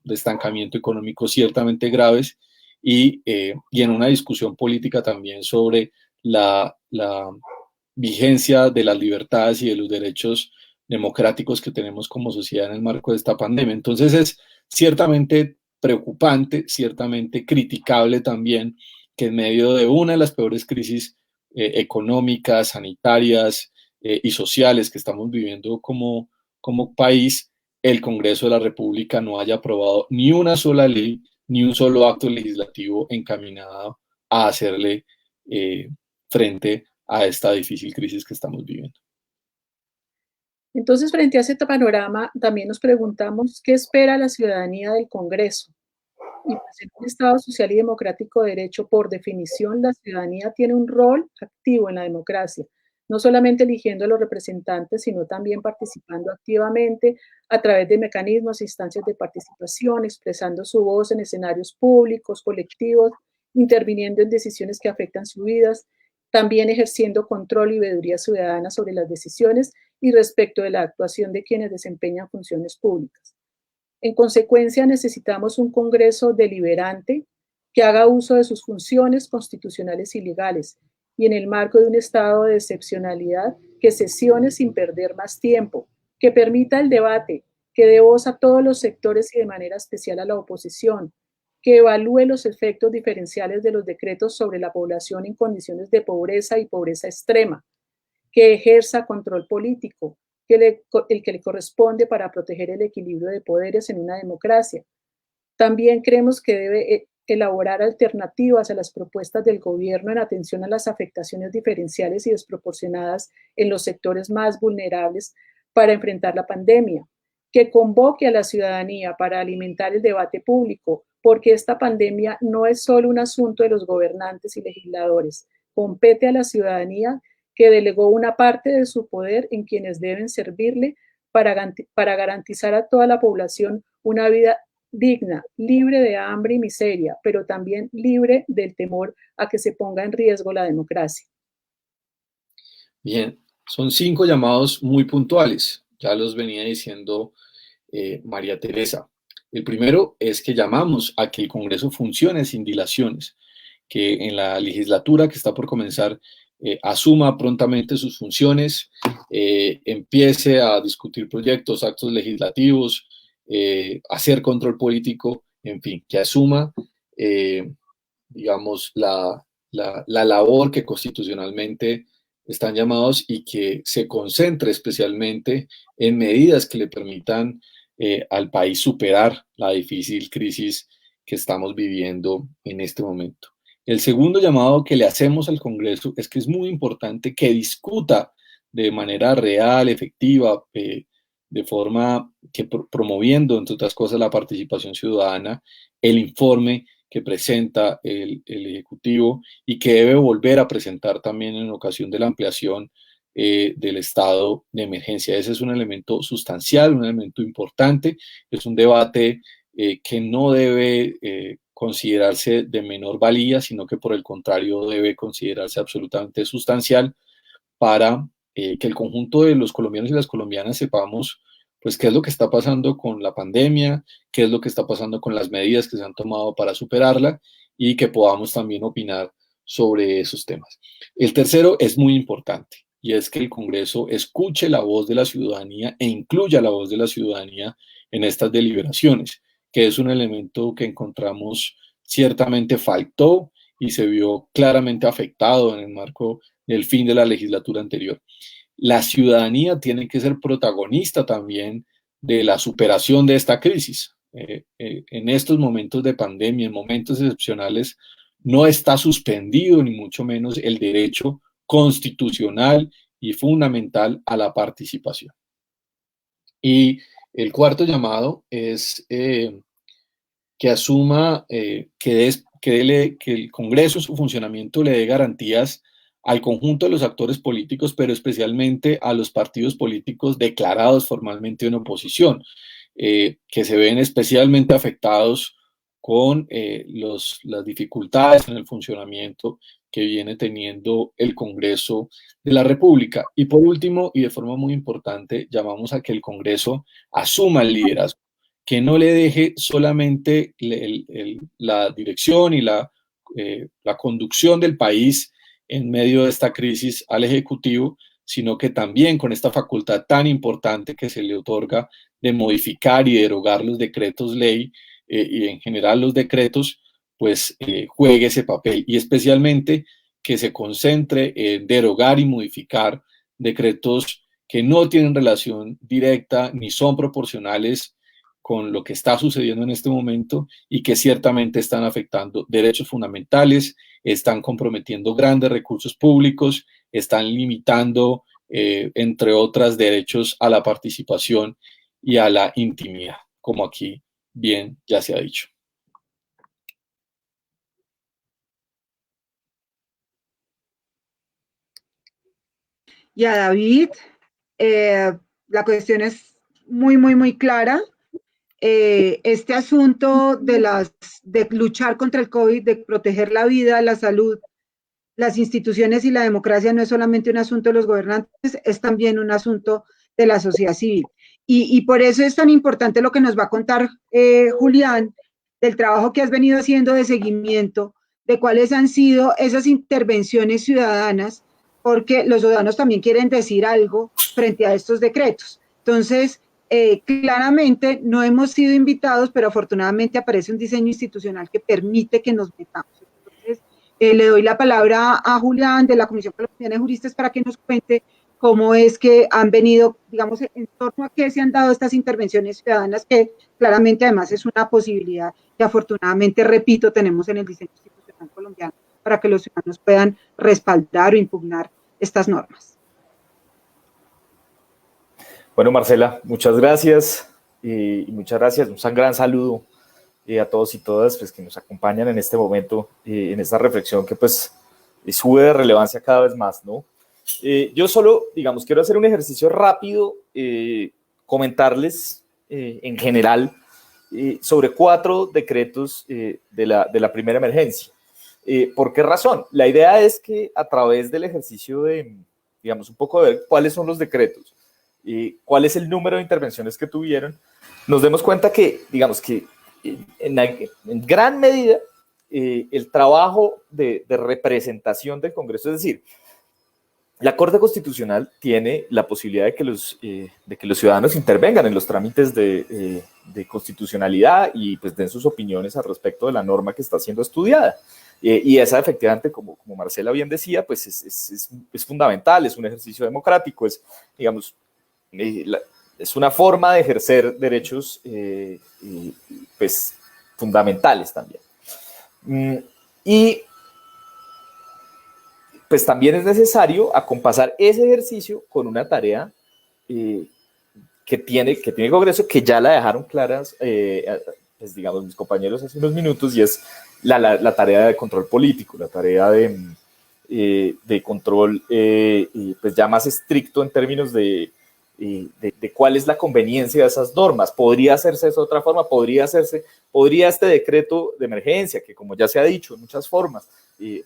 estancamiento económico ciertamente graves y en una discusión política también sobre la vigencia de las libertades y de los derechos democráticos que tenemos como sociedad en el marco de esta pandemia. Entonces es ciertamente preocupante, ciertamente criticable también que en medio de una de las peores crisis económicas, sanitarias y sociales que estamos viviendo como país, el Congreso de la República no haya aprobado ni una sola ley, ni un solo acto legislativo encaminado a hacerle frente a esta difícil crisis que estamos viviendo. Entonces, frente a este panorama, también nos preguntamos qué espera la ciudadanía del Congreso. Y pues en un Estado social y democrático de derecho, por definición, la ciudadanía tiene un rol activo en la democracia, no solamente eligiendo a los representantes, sino también participando activamente a través de mecanismos e instancias de participación, expresando su voz en escenarios públicos, colectivos, interviniendo en decisiones que afectan sus vidas, también ejerciendo control y veeduría ciudadana sobre las decisiones y respecto de la actuación de quienes desempeñan funciones públicas. En consecuencia, necesitamos un Congreso deliberante que haga uso de sus funciones constitucionales y legales y en el marco de un estado de excepcionalidad que sesione sin perder más tiempo, que permita el debate, que dé voz a todos los sectores y de manera especial a la oposición, que evalúe los efectos diferenciales de los decretos sobre la población en condiciones de pobreza y pobreza extrema, que ejerza control político, el que le corresponde para proteger el equilibrio de poderes en una democracia. También creemos que debe elaborar alternativas a las propuestas del gobierno en atención a las afectaciones diferenciales y desproporcionadas en los sectores más vulnerables para enfrentar la pandemia, que convoque a la ciudadanía para alimentar el debate público, porque esta pandemia no es solo un asunto de los gobernantes y legisladores, compete a la ciudadanía que delegó una parte de su poder en quienes deben servirle para garantizar a toda la población una vida digna, libre de hambre y miseria, pero también libre del temor a que se ponga en riesgo la democracia. Bien, son 5 llamados muy puntuales, ya los venía diciendo María Teresa. El primero es que llamamos a que el Congreso funcione sin dilaciones, que en la legislatura que está por comenzar asuma prontamente sus funciones, empiece a discutir proyectos, actos legislativos, hacer control político, en fin, que asuma, digamos, la labor que constitucionalmente están llamados y que se concentre especialmente en medidas que le permitan al país superar la difícil crisis que estamos viviendo en este momento. El segundo llamado que le hacemos al Congreso es que es muy importante que discuta de manera real, efectiva, de forma que promoviendo, entre otras cosas, la participación ciudadana, el informe que presenta el Ejecutivo y que debe volver a presentar también en ocasión de la ampliación del estado de emergencia. Ese es un elemento sustancial, un elemento importante, es un debate que no debe considerarse de menor valía, sino que por el contrario debe considerarse absolutamente sustancial para que el conjunto de los colombianos y las colombianas sepamos pues qué es lo que está pasando con la pandemia, qué es lo que está pasando con las medidas que se han tomado para superarla y que podamos también opinar sobre esos temas. El tercero es muy importante y es que el Congreso escuche la voz de la ciudadanía e incluya la voz de la ciudadanía en estas deliberaciones, que es un elemento que encontramos ciertamente faltó y se vio claramente afectado en el marco del fin de la legislatura anterior. La ciudadanía tiene que ser protagonista también de la superación de esta crisis. En estos momentos de pandemia, en momentos excepcionales, no está suspendido ni mucho menos el derecho constitucional y fundamental a la participación. Y el cuarto llamado es que asuma que el Congreso en su funcionamiento le dé garantías al conjunto de los actores políticos, pero especialmente a los partidos políticos declarados formalmente en oposición, que se ven especialmente afectados con las dificultades en el funcionamiento que viene teniendo el Congreso de la República. Y por último, y de forma muy importante, llamamos a que el Congreso asuma el liderazgo, que no le deje solamente la dirección y la conducción del país en medio de esta crisis al Ejecutivo, sino que también con esta facultad tan importante que se le otorga de modificar y derogar los decretos ley y en general los decretos, pues juegue ese papel, y especialmente que se concentre en derogar y modificar decretos que no tienen relación directa ni son proporcionales con lo que está sucediendo en este momento y que ciertamente están afectando derechos fundamentales, están comprometiendo grandes recursos públicos, están limitando, entre otras, derechos a la participación y a la intimidad, como aquí bien ya se ha dicho. Y a David, la cuestión es muy clara. Este asunto de luchar contra el COVID, de proteger la vida, la salud, las instituciones y la democracia no es solamente un asunto de los gobernantes, es también un asunto de la sociedad civil. Y por eso es tan importante lo que nos va a contar Julián, del trabajo que has venido haciendo de seguimiento, de cuáles han sido esas intervenciones ciudadanas, porque los ciudadanos también quieren decir algo frente a estos decretos. Entonces, claramente no hemos sido invitados, pero afortunadamente aparece un diseño institucional que permite que nos metamos. Entonces, le doy la palabra a Julián de la Comisión Colombiana de Juristas para que nos cuente cómo es que han venido, digamos, en torno a qué se han dado estas intervenciones ciudadanas, que claramente además es una posibilidad que afortunadamente, repito, tenemos en el diseño institucional colombiano para que los ciudadanos puedan respaldar o impugnar estas normas. Bueno, Marcela, muchas gracias y muchas gracias. Un gran saludo a todos y todas pues, que nos acompañan en este momento, en esta reflexión que pues sube de relevancia cada vez más, ¿no? Yo solo, digamos, quiero hacer un ejercicio rápido, comentarles en general sobre 4 decretos de la primera emergencia. ¿Por qué razón? La idea es que a través del ejercicio de, digamos, un poco de ver cuáles son los decretos, cuál es el número de intervenciones que tuvieron, nos demos cuenta que, digamos, que en gran medida el trabajo de representación del Congreso, es decir, la Corte Constitucional tiene la posibilidad de que los ciudadanos intervengan en los trámites de constitucionalidad y pues den sus opiniones al respecto de la norma que está siendo estudiada. Y esa efectivamente, como Marcela bien decía, pues es fundamental, es un ejercicio democrático, es, digamos, es una forma de ejercer derechos pues fundamentales también. Y pues también es necesario acompasar ese ejercicio con una tarea que tiene el Congreso, que ya la dejaron claras, pues digamos, mis compañeros hace unos minutos, y es la tarea de control político, la tarea de control pues ya más estricto en términos de cuál es la conveniencia de esas normas. ¿Podría hacerse de otra forma? ¿Podría este decreto de emergencia, que como ya se ha dicho en muchas formas,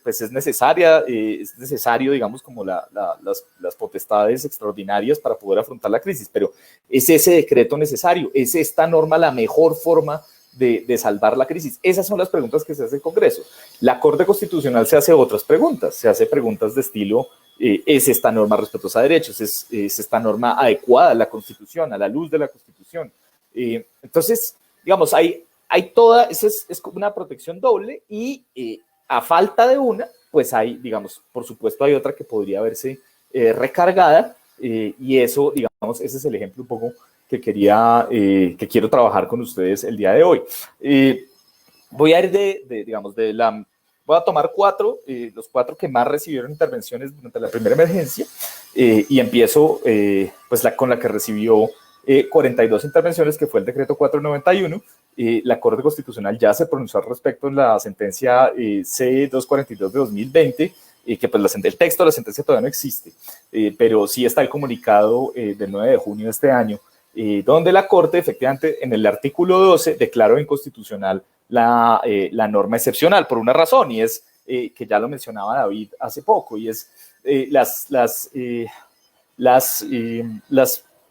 pues es necesario, digamos, como las potestades extraordinarias para poder afrontar la crisis? Pero ¿es ese decreto necesario? ¿Es esta norma la mejor forma de salvar la crisis? Esas son las preguntas que se hace el Congreso. La Corte Constitucional se hace otras preguntas, se hace preguntas de estilo es esta norma respetuosa de derechos, es esta norma adecuada a la Constitución, a la luz de la Constitución. Entonces, digamos, hay toda, es como una protección doble y a falta de una, pues hay, digamos, por supuesto hay otra que podría verse recargada y eso, digamos, ese es el ejemplo un poco que quiero trabajar con ustedes el día de hoy. Voy a ir voy a tomar los 4 que más recibieron intervenciones durante la primera emergencia y empiezo con la que recibió 42 intervenciones, que fue el decreto 491. La Corte Constitucional ya se pronunció al respecto en la sentencia C-242 de 2020, que pues el texto de la sentencia todavía no existe, pero sí está el comunicado del 9 de junio de este año, donde la Corte efectivamente en el artículo 12 declaró inconstitucional la norma excepcional por una razón, y es que ya lo mencionaba David hace poco, y es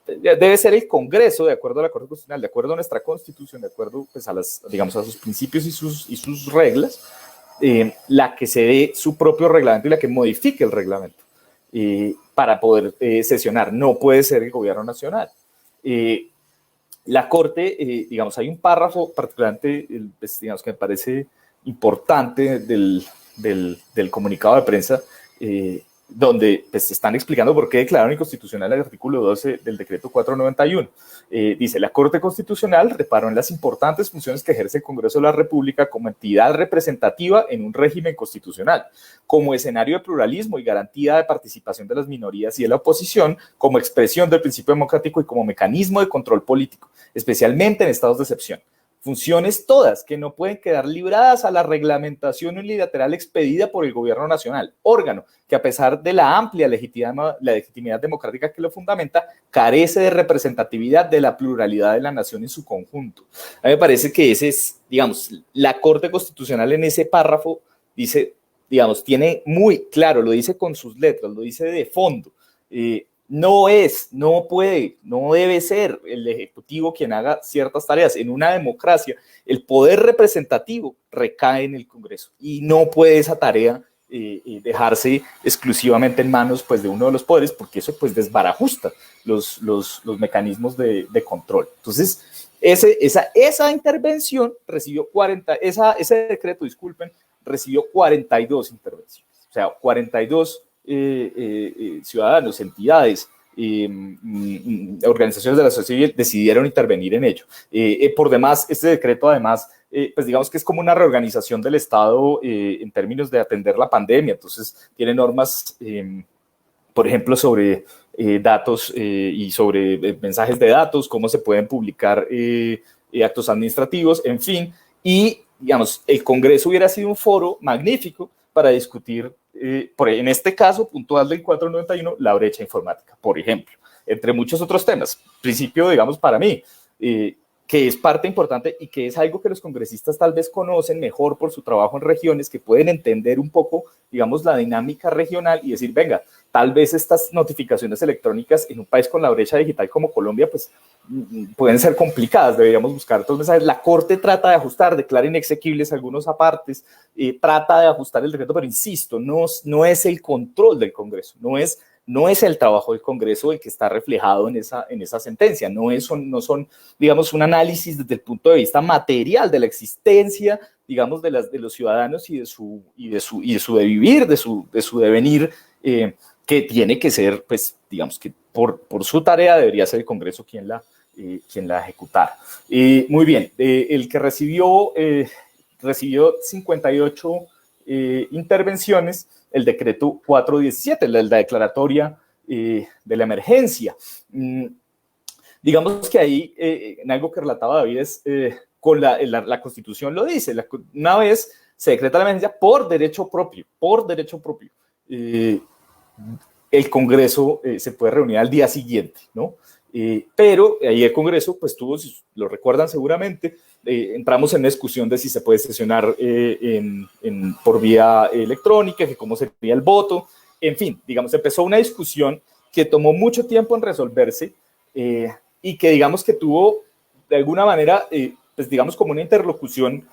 debe ser el Congreso, de acuerdo a la Corte Constitucional, de acuerdo a nuestra Constitución, de acuerdo pues, a sus principios y sus reglas, la que se dé su propio reglamento y la que modifique el reglamento para poder sesionar. No puede ser el gobierno nacional. La Corte, digamos, hay un párrafo particularmente, pues, digamos, que me parece importante del comunicado de prensa, donde pues, se están explicando por qué declararon inconstitucional el artículo 12 del decreto 491. Dice, la Corte Constitucional reparó en las importantes funciones que ejerce el Congreso de la República como entidad representativa en un régimen constitucional, como escenario de pluralismo y garantía de participación de las minorías y de la oposición, como expresión del principio democrático y como mecanismo de control político, especialmente en estados de excepción. Funciones todas que no pueden quedar libradas a la reglamentación unilateral expedida por el gobierno nacional, órgano que a pesar de la amplia legitimidad democrática que lo fundamenta, carece de representatividad de la pluralidad de la nación en su conjunto. A mí me parece que ese es, digamos, la Corte Constitucional en ese párrafo dice, digamos, tiene muy claro, lo dice con sus letras, lo dice de fondo, no puede, no debe ser el Ejecutivo quien haga ciertas tareas. En una democracia, el poder representativo recae en el Congreso y no puede esa tarea dejarse exclusivamente en manos pues, de uno de los poderes, porque eso pues, desbarajusta los mecanismos de control. Entonces, esa intervención recibió ese decreto, recibió 42 intervenciones, o sea, 42 ciudadanos, entidades, organizaciones de la sociedad civil decidieron intervenir en ello. Por demás, este decreto además, pues digamos que es como una reorganización del Estado en términos de atender la pandemia, entonces tiene normas, por ejemplo, sobre datos y sobre mensajes de datos, cómo se pueden publicar actos administrativos, en fin, y digamos, el Congreso hubiera sido un foro magnífico para discutir en este caso puntual del 491, la brecha informática, por ejemplo, entre muchos otros temas. Principio, digamos, para mí, que es parte importante y que es algo que los congresistas tal vez conocen mejor por su trabajo en regiones, que pueden entender un poco, digamos, la dinámica regional y decir, venga, tal vez estas notificaciones electrónicas en un país con la brecha digital como Colombia, pues pueden ser complicadas, deberíamos buscar otros mensajes. La Corte trata de ajustar, declara inexequibles algunos apartes, trata de ajustar el decreto, pero insisto, no es el control del Congreso, no es el trabajo del Congreso el que está reflejado en esa sentencia, no son, digamos, un análisis desde el punto de vista material de la existencia, digamos, de los ciudadanos y de su devivir, de su devenir, que tiene que ser, pues, digamos, que por su tarea debería ser el Congreso quien la ejecutara. Muy bien, el que recibió 58 intervenciones, el decreto 417, la declaratoria de la emergencia. Digamos que ahí, en algo que relataba David, es con la Constitución lo dice, una vez se decreta la emergencia por derecho propio, el Congreso se puede reunir al día siguiente, ¿no? Pero ahí el Congreso, pues tuvo, si lo recuerdan seguramente, entramos en una discusión de si se puede sesionar por vía electrónica, que cómo sería el voto, en fin, digamos, empezó una discusión que tomó mucho tiempo en resolverse y que digamos que tuvo de alguna manera, pues digamos como una interlocución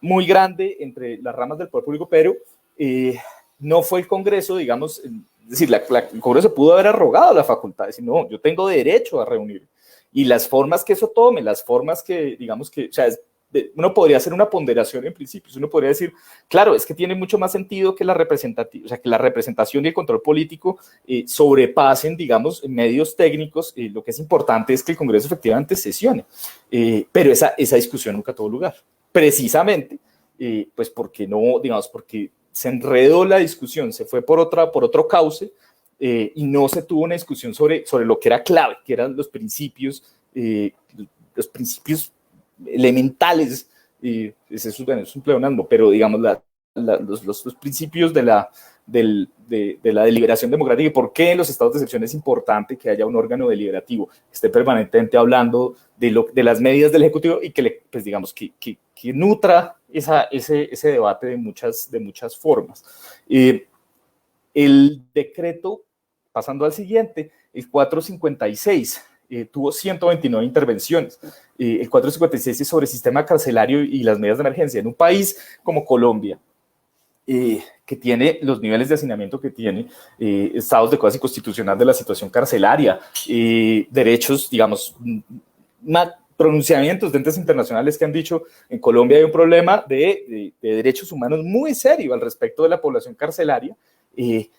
muy grande entre las ramas del poder público, pero no fue el Congreso, digamos, es decir, el Congreso pudo haber arrogado la facultad, de decir, no, yo tengo derecho a reunir. Y las formas que eso tome, las formas que, digamos que, o sea, uno podría hacer una ponderación en principios, uno podría decir, claro, es que tiene mucho más sentido que la representación y el control político sobrepasen, digamos, medios técnicos. Lo que es importante es que el Congreso efectivamente sesione, pero esa discusión nunca tuvo lugar, precisamente, pues porque no, digamos, porque se enredó la discusión, se fue por otro cauce, y no se tuvo una discusión sobre lo que era clave, que eran los principios elementales, ese es un pleonasmo, pero digamos los principios de la deliberación democrática y por qué en los estados de excepción es importante que haya un órgano deliberativo que esté permanentemente hablando de las medidas del Ejecutivo y que pues digamos que nutra ese debate de muchas formas. El decreto, pasando al siguiente, el 456, tuvo 129 intervenciones. El 456 es sobre el sistema carcelario y las medidas de emergencia. En un país como Colombia, que tiene los niveles de hacinamiento que tiene, estados de cuasi constitucional de la situación carcelaria, derechos, digamos, pronunciamientos de entes internacionales que han dicho en Colombia hay un problema de derechos humanos muy serio al respecto de la población carcelaria, y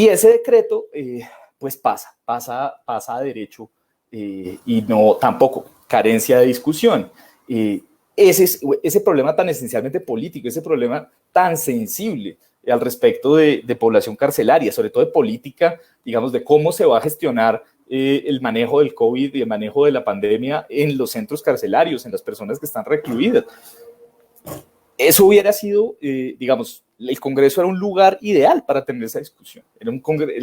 ese decreto pues pasa a derecho, y no tampoco carencia de discusión. Ese problema tan esencialmente político, ese problema tan sensible al respecto de población carcelaria, sobre todo de política, digamos, de cómo se va a gestionar el manejo del COVID y el manejo de la pandemia en los centros carcelarios, en las personas que están recluidas. Eso hubiera sido, digamos, el Congreso era un lugar ideal para tener esa discusión. El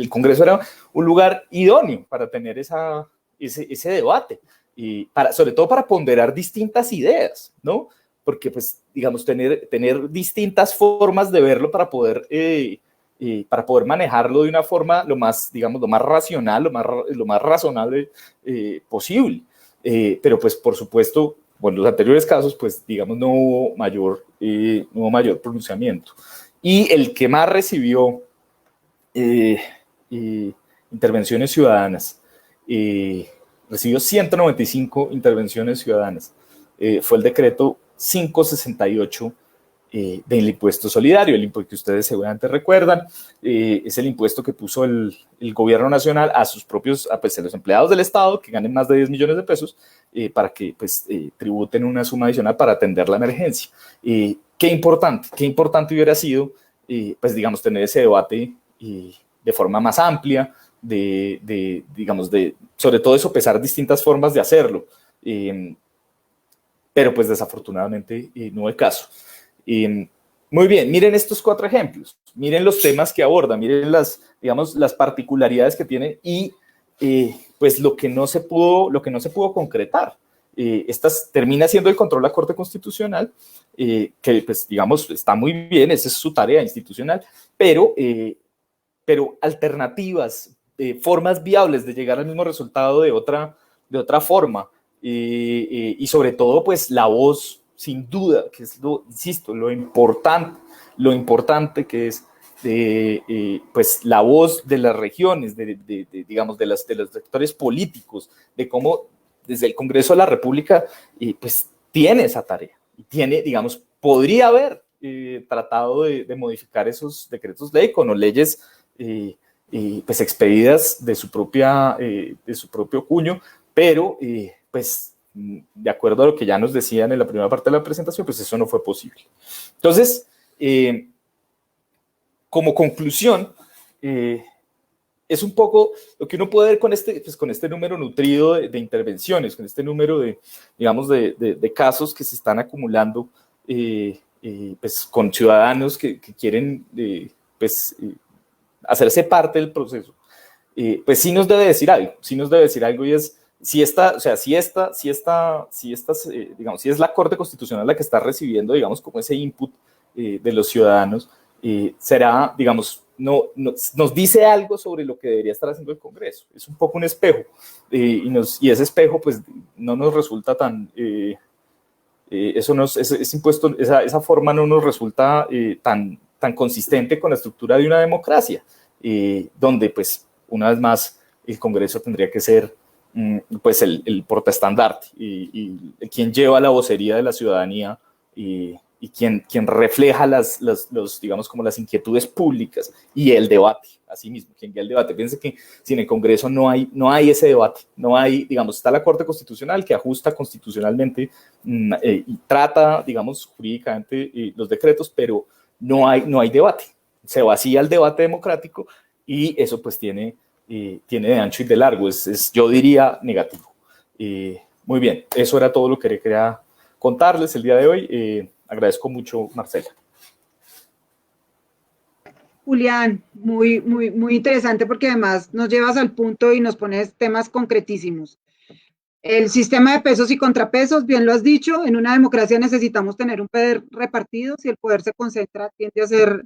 Congreso era un lugar idóneo para tener ese debate, y sobre todo para ponderar distintas ideas, ¿no? Porque, pues, digamos, tener distintas formas de verlo para poder manejarlo de una forma lo más racional, lo más razonable posible. Pero, pues, por supuesto, bueno, en los anteriores casos, pues, digamos, no hubo mayor pronunciamiento. Y el que más recibió intervenciones ciudadanas, recibió 195 intervenciones ciudadanas, fue el decreto 568 del impuesto solidario, el impuesto que ustedes seguramente recuerdan, es el impuesto que puso el gobierno nacional a sus propios, a los empleados del Estado que ganen más de 10 millones de pesos, para que pues, tributen una suma adicional para atender la emergencia. Qué importante hubiera sido, pues digamos, tener ese debate de forma más amplia, digamos, sobre todo de sopesar distintas formas de hacerlo, pero pues desafortunadamente no fue el caso. Muy bien, miren estos 4 ejemplos, miren los temas que abordan, miren las particularidades que tienen y pues lo que no se pudo concretar. Termina siendo el control de la Corte Constitucional, que pues digamos está muy bien, esa es su tarea institucional, pero alternativas, formas viables de llegar al mismo resultado de otra forma, y sobre todo pues la voz, sin duda, que es lo importante que es pues la voz de las regiones, digamos, de los sectores políticos, de cómo desde el Congreso de la República pues tiene esa tarea, y tiene, digamos, podría haber tratado de modificar esos decretos ley con leyes pues expedidas de su propio cuño, pero pues de acuerdo a lo que ya nos decían en la primera parte de la presentación, pues eso no fue posible. Entonces, como conclusión, es un poco lo que uno puede ver con este número nutrido de intervenciones, con este número de casos que se están acumulando, pues con ciudadanos que quieren hacerse parte del proceso. Pues sí nos debe decir algo, y es si es la Corte Constitucional la que está recibiendo, digamos, como ese input de los ciudadanos, será, digamos, nos dice algo sobre lo que debería estar haciendo el Congreso. Es un poco un espejo, y ese espejo pues no nos resulta tan, esa forma no nos resulta tan consistente con la estructura de una democracia. donde pues una vez más el Congreso tendría que ser pues el portaestandarte y quien lleva la vocería de la ciudadanía y quien refleja digamos, como las inquietudes públicas y el debate, así mismo, quien guía el debate. Fíjense que si en el Congreso no hay ese debate, no hay, digamos, está la Corte Constitucional que ajusta constitucionalmente y trata, digamos, jurídicamente los decretos, pero no hay debate. Se vacía el debate democrático y eso pues tiene de ancho y de largo, yo diría negativo. Muy bien, eso era todo lo que quería contarles el día de hoy. Agradezco mucho, Marcela. Julián, muy interesante porque además nos llevas al punto y nos pones temas concretísimos. El sistema de pesos y contrapesos, bien lo has dicho, en una democracia necesitamos tener un poder repartido. Si el poder se concentra, tiende a ser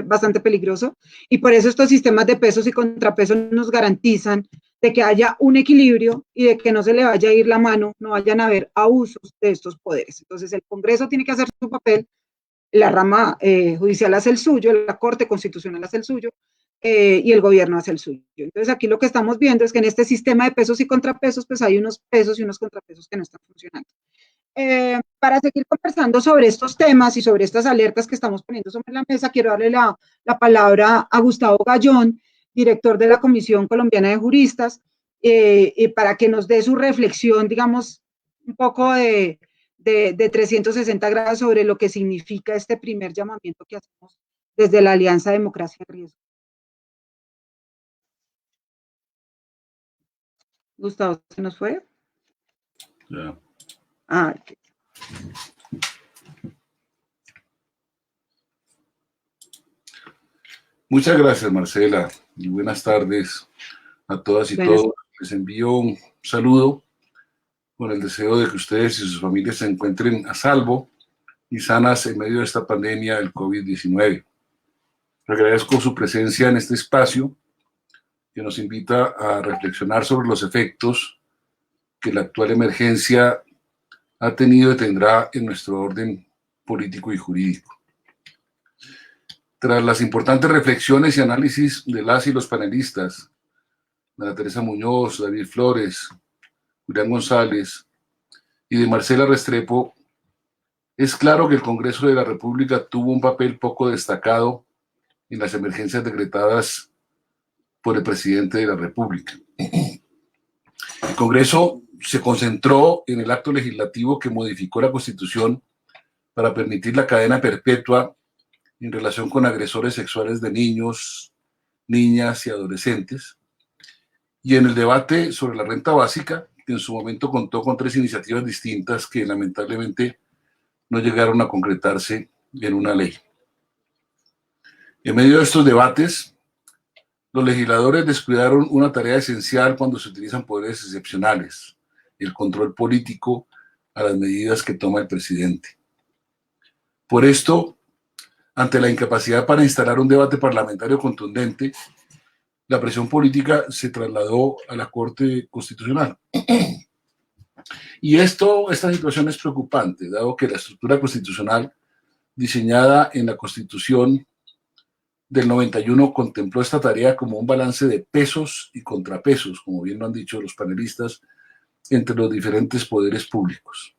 bastante peligroso. Y por eso estos sistemas de pesos y contrapesos nos garantizan de que haya un equilibrio y de que no se le vaya a ir la mano, no vayan a haber abusos de estos poderes. Entonces, el Congreso tiene que hacer su papel, la rama judicial hace el suyo, la Corte Constitucional hace el suyo, y el gobierno hace el suyo. Entonces, aquí lo que estamos viendo es que en este sistema de pesos y contrapesos, pues hay unos pesos y unos contrapesos que no están funcionando. Para seguir conversando sobre estos temas y sobre estas alertas que estamos poniendo sobre la mesa, quiero darle la palabra a Gustavo Gallón, director de la Comisión Colombiana de Juristas, para que nos dé su reflexión, digamos, un poco de 360 grados sobre lo que significa este primer llamamiento que hacemos desde la Alianza Democracia y Riesgo. Gustavo, ¿se nos fue? Ya. Okay. Muchas gracias, Marcela, y buenas tardes a todas y todos. Les envío un saludo con el deseo de que ustedes y sus familias se encuentren a salvo y sanas en medio de esta pandemia del COVID-19. Agradezco su presencia en este espacio que nos invita a reflexionar sobre los efectos que la actual emergencia ha tenido y tendrá en nuestro orden político y jurídico. Tras las importantes reflexiones y análisis de las y los panelistas, María Teresa Muñoz, David Flores, Julián González y de Marcela Restrepo, es claro que el Congreso de la República tuvo un papel poco destacado en las emergencias decretadas por el presidente de la República. El Congreso se concentró en el acto legislativo que modificó la Constitución para permitir la cadena perpetua en relación con agresores sexuales de niños, niñas y adolescentes, y en el debate sobre la renta básica, que en su momento contó con 3 iniciativas distintas que lamentablemente no llegaron a concretarse en una ley. En medio de estos debates, los legisladores descuidaron una tarea esencial cuando se utilizan poderes excepcionales, el control político a las medidas que toma el presidente. Por esto, ante la incapacidad para instalar un debate parlamentario contundente, la presión política se trasladó a la Corte Constitucional. Y esta situación es preocupante, dado que la estructura constitucional diseñada en la Constitución del 91 contempló esta tarea como un balance de pesos y contrapesos, como bien lo han dicho los panelistas, entre los diferentes poderes públicos.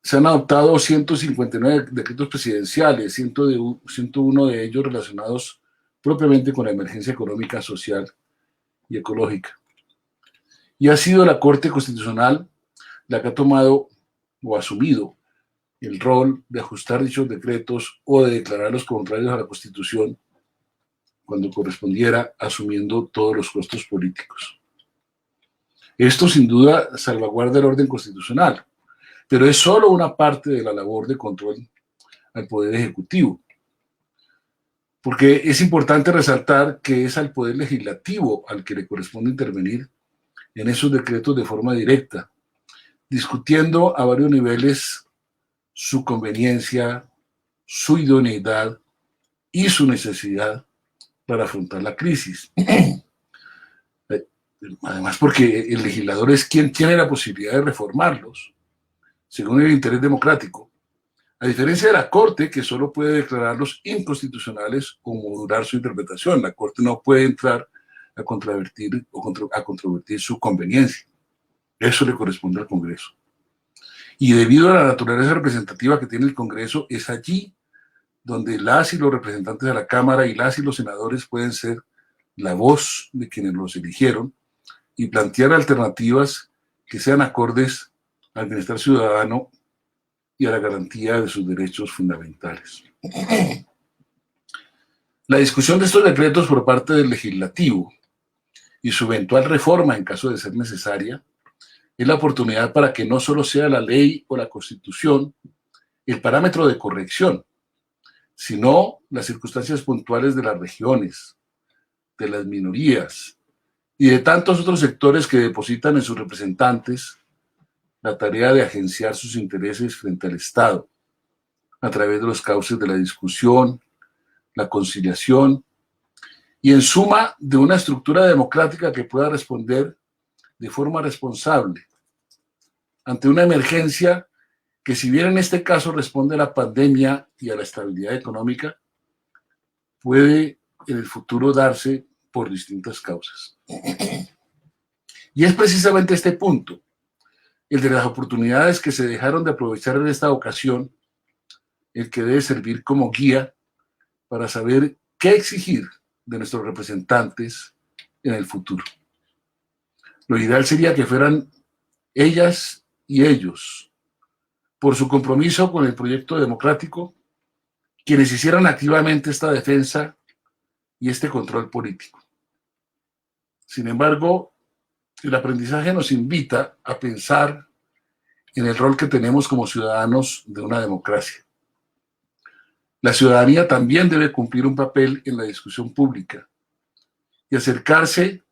Se han adoptado 159 decretos presidenciales, 101 de ellos relacionados propiamente con la emergencia económica, social y ecológica. Y ha sido la Corte Constitucional la que ha tomado o asumido el rol de ajustar dichos decretos o de declararlos contrarios a la Constitución cuando correspondiera, asumiendo todos los costos políticos. Esto sin duda salvaguarda el orden constitucional, pero es solo una parte de la labor de control al Poder Ejecutivo, porque es importante resaltar que es al Poder Legislativo al que le corresponde intervenir en esos decretos de forma directa, discutiendo a varios niveles su conveniencia, su idoneidad y su necesidad para afrontar la crisis. Además, porque el legislador es quien tiene la posibilidad de reformarlos, según el interés democrático, A diferencia de la Corte, que solo puede declararlos inconstitucionales o modular su interpretación. La Corte no puede entrar a controvertir a controvertir su conveniencia. Eso le corresponde al Congreso. Y debido a la naturaleza representativa que tiene el Congreso, es allí donde las y los representantes de la Cámara y las y los senadores pueden ser la voz de quienes los eligieron y plantear alternativas que sean acordes al bienestar ciudadano y a la garantía de sus derechos fundamentales. La discusión de estos decretos por parte del legislativo y su eventual reforma en caso de ser necesaria es la oportunidad para que no solo sea la ley o la Constitución el parámetro de corrección, sino las circunstancias puntuales de las regiones, de las minorías y de tantos otros sectores que depositan en sus representantes la tarea de agenciar sus intereses frente al Estado, a través de los cauces de la discusión, la conciliación y, en suma, de una estructura democrática que pueda responder de forma responsable ante una emergencia que, si bien en este caso responde a la pandemia y a la estabilidad económica, puede en el futuro darse por distintas causas. Y es precisamente este punto, el de las oportunidades que se dejaron de aprovechar en esta ocasión, el que debe servir como guía para saber qué exigir de nuestros representantes en el futuro. Lo ideal sería que fueran ellas y ellos, por su compromiso con el proyecto democrático, quienes hicieran activamente esta defensa y este control político. Sin embargo, el aprendizaje nos invita a pensar en el rol que tenemos como ciudadanos de una democracia. La ciudadanía también debe cumplir un papel en la discusión pública y acercarse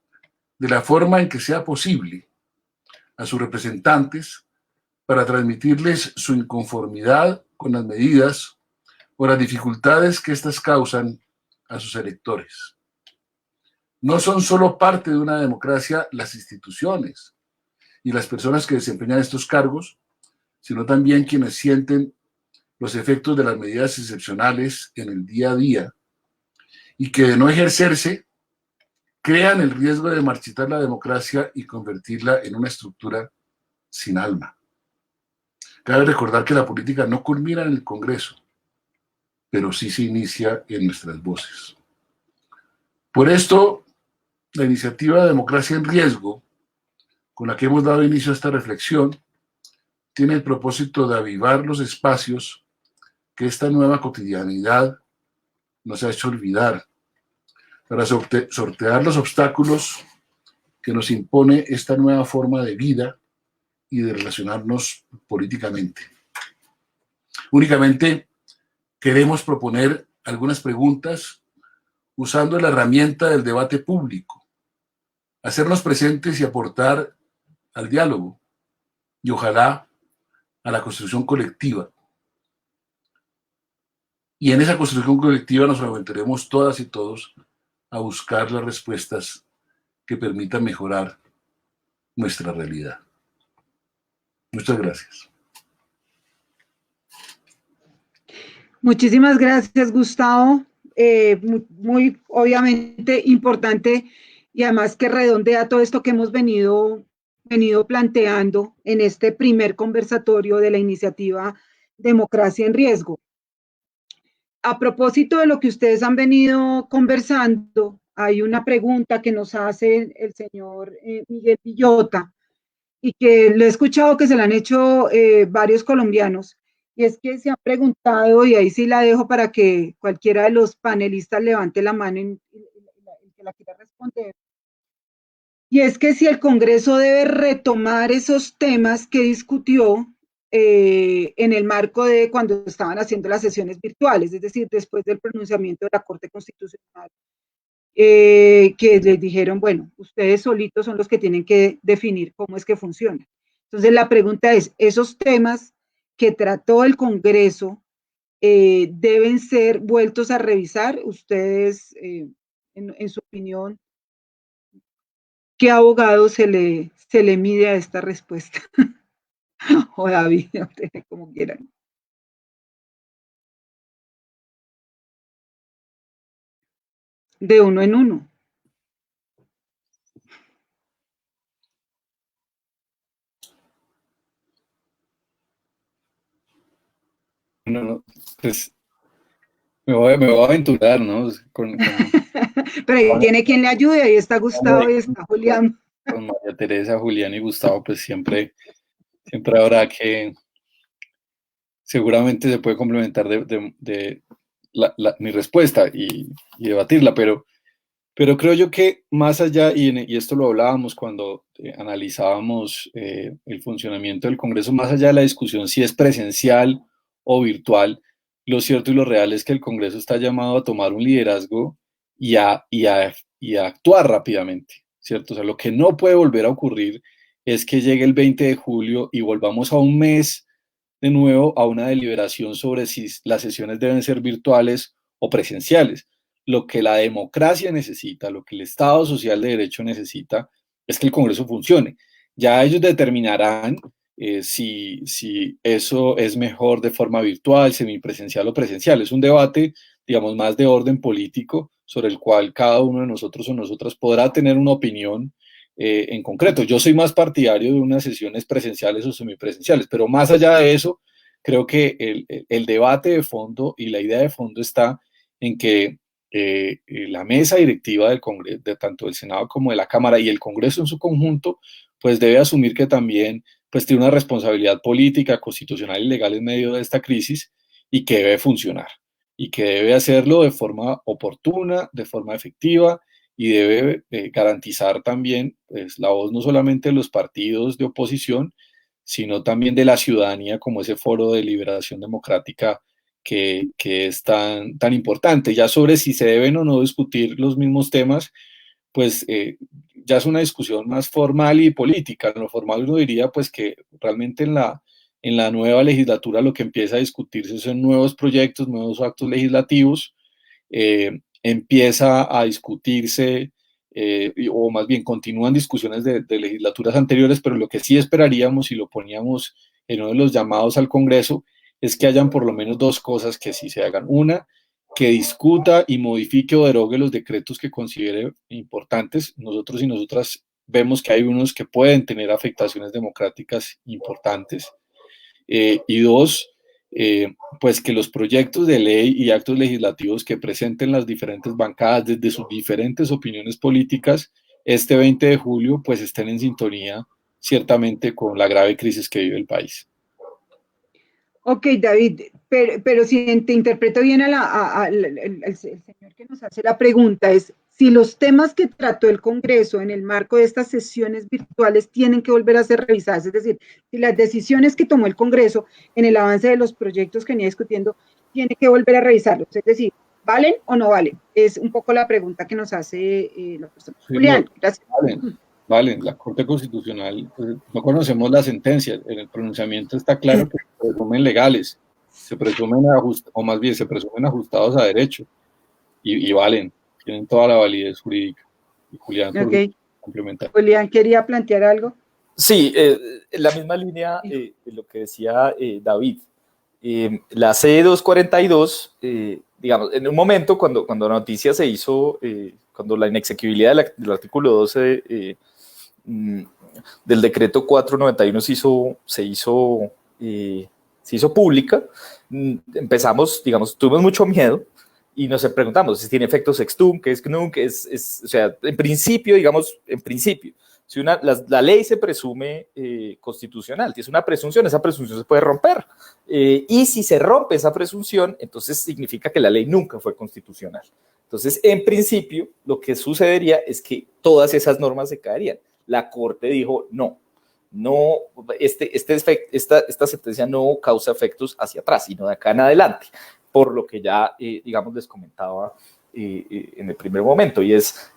de la forma en que sea posible a sus representantes para transmitirles su inconformidad con las medidas o las dificultades que éstas causan a sus electores. No son solo parte de una democracia las instituciones y las personas que desempeñan estos cargos, sino también quienes sienten los efectos de las medidas excepcionales en el día a día y que, de no ejercerse, crean el riesgo de marchitar la democracia y convertirla en una estructura sin alma. Cabe recordar que la política no culmina en el Congreso, pero sí se inicia en nuestras voces. Por esto, la iniciativa Democracia en Riesgo, con la que hemos dado inicio a esta reflexión, tiene el propósito de avivar los espacios que esta nueva cotidianidad nos ha hecho olvidar, para sortear los obstáculos que nos impone esta nueva forma de vida y de relacionarnos políticamente. Únicamente queremos proponer algunas preguntas usando la herramienta del debate público, hacernos presentes y aportar al diálogo y ojalá a la construcción colectiva. Y en esa construcción colectiva nos aventuremos todas y todos a buscar las respuestas que permitan mejorar nuestra realidad. Muchas gracias. Muchísimas gracias, Gustavo. Muy obviamente importante y además que redondea todo esto que hemos venido planteando en este primer conversatorio de la iniciativa Democracia en Riesgo. A propósito de lo que ustedes han venido conversando, hay una pregunta que nos hace el señor Miguel Villota y que le he escuchado que se la han hecho varios colombianos, y es que se han preguntado, y ahí sí la dejo para que cualquiera de los panelistas levante la mano en que la quiera responder, y es que si el Congreso debe retomar esos temas que discutió en el marco de cuando estaban haciendo las sesiones virtuales, es decir, después del pronunciamiento de la Corte Constitucional, que les dijeron, bueno, ustedes solitos son los que tienen que definir cómo es que funciona. Entonces la pregunta es, ¿esos temas que trató el Congreso deben ser vueltos a revisar? Ustedes, en su opinión, ¿qué abogado se le mide a esta respuesta? O David, como quieran. de uno en uno. No, pues me voy a aventurar, ¿no? Pero ahí tiene quien le ayude, ahí está Gustavo y está Julián. Con María Teresa, Julián y Gustavo, pues siempre habrá que, seguramente se puede complementar mi respuesta y debatirla, pero creo yo que más allá, y esto lo hablábamos cuando analizábamos el funcionamiento del Congreso, más allá de la discusión si es presencial o virtual, lo cierto y lo real es que el Congreso está llamado a tomar un liderazgo y a actuar rápidamente, ¿cierto? O sea, lo que no puede volver a ocurrir es que llegue el 20 de julio y volvamos a un mes de nuevo a una deliberación sobre si las sesiones deben ser virtuales o presenciales. Lo que la democracia necesita, lo que el Estado Social de Derecho necesita, es que el Congreso funcione. Ya ellos determinarán si eso es mejor de forma virtual, semipresencial o presencial. Es un debate, digamos, más de orden político, sobre el cual cada uno de nosotros o nosotras podrá tener una opinión en concreto. Yo soy más partidario de unas sesiones presenciales o semipresenciales, pero más allá de eso, creo que el debate de fondo y la idea de fondo está en que la mesa directiva del Congreso, de tanto del Senado como de la Cámara y el Congreso en su conjunto, pues debe asumir que también pues tiene una responsabilidad política, constitucional y legal en medio de esta crisis y que debe funcionar y que debe hacerlo de forma oportuna, de forma efectiva y debe garantizar también pues, la voz no solamente de los partidos de oposición, sino también de la ciudadanía como ese foro de liberación democrática que es tan importante. Ya sobre si se deben o no discutir los mismos temas, pues ya es una discusión más formal y política. En lo formal uno diría pues que realmente en la nueva legislatura lo que empieza a discutirse son nuevos proyectos, nuevos actos legislativos, empieza a discutirse, o más bien continúan discusiones de legislaturas anteriores, pero lo que sí esperaríamos y lo poníamos en uno de los llamados al Congreso es que hayan por lo menos dos cosas que sí se hagan. Una, que discuta y modifique o derogue los decretos que considere importantes. Nosotros y nosotras vemos que hay unos que pueden tener afectaciones democráticas importantes. Y dos, pues que los proyectos de ley y actos legislativos que presenten las diferentes bancadas desde sus diferentes opiniones políticas este 20 de julio pues estén en sintonía ciertamente con la grave crisis que vive el país. Ok, David, pero si te interpreto bien el señor que nos hace la pregunta, es si los temas que trató el Congreso en el marco de estas sesiones virtuales tienen que volver a ser revisadas, es decir, si las decisiones que tomó el Congreso en el avance de los proyectos que venía discutiendo, tiene que volver a revisarlos, es decir, ¿valen o no valen? Es un poco la pregunta que nos hace la persona. Sí, Julián, gracias. Vale, la Corte Constitucional, pues, no conocemos la sentencia, en el pronunciamiento está claro que se presumen legales, se presumen ajustados a derecho y valen, tienen toda la validez jurídica. Y Julián, Okay. complementar. Julián, ¿quería plantear algo? Sí, en la misma línea de lo que decía David. La C242, digamos, en un momento cuando la noticia se hizo, cuando la inexequibilidad del artículo 12 del decreto 491 se hizo pública, empezamos, digamos, tuvimos mucho miedo y nos preguntamos si tiene efectos extum, que es CNUM, o sea, en principio, digamos, si la ley se presume constitucional, es una presunción, esa presunción se puede romper. Y si se rompe esa presunción, entonces significa que la ley nunca fue constitucional. Entonces, en principio, lo que sucedería es que todas esas normas se caerían. La Corte dijo, no, esta sentencia no causa efectos hacia atrás, sino de acá en adelante, por lo que ya, digamos, les comentaba en el primer momento, y es...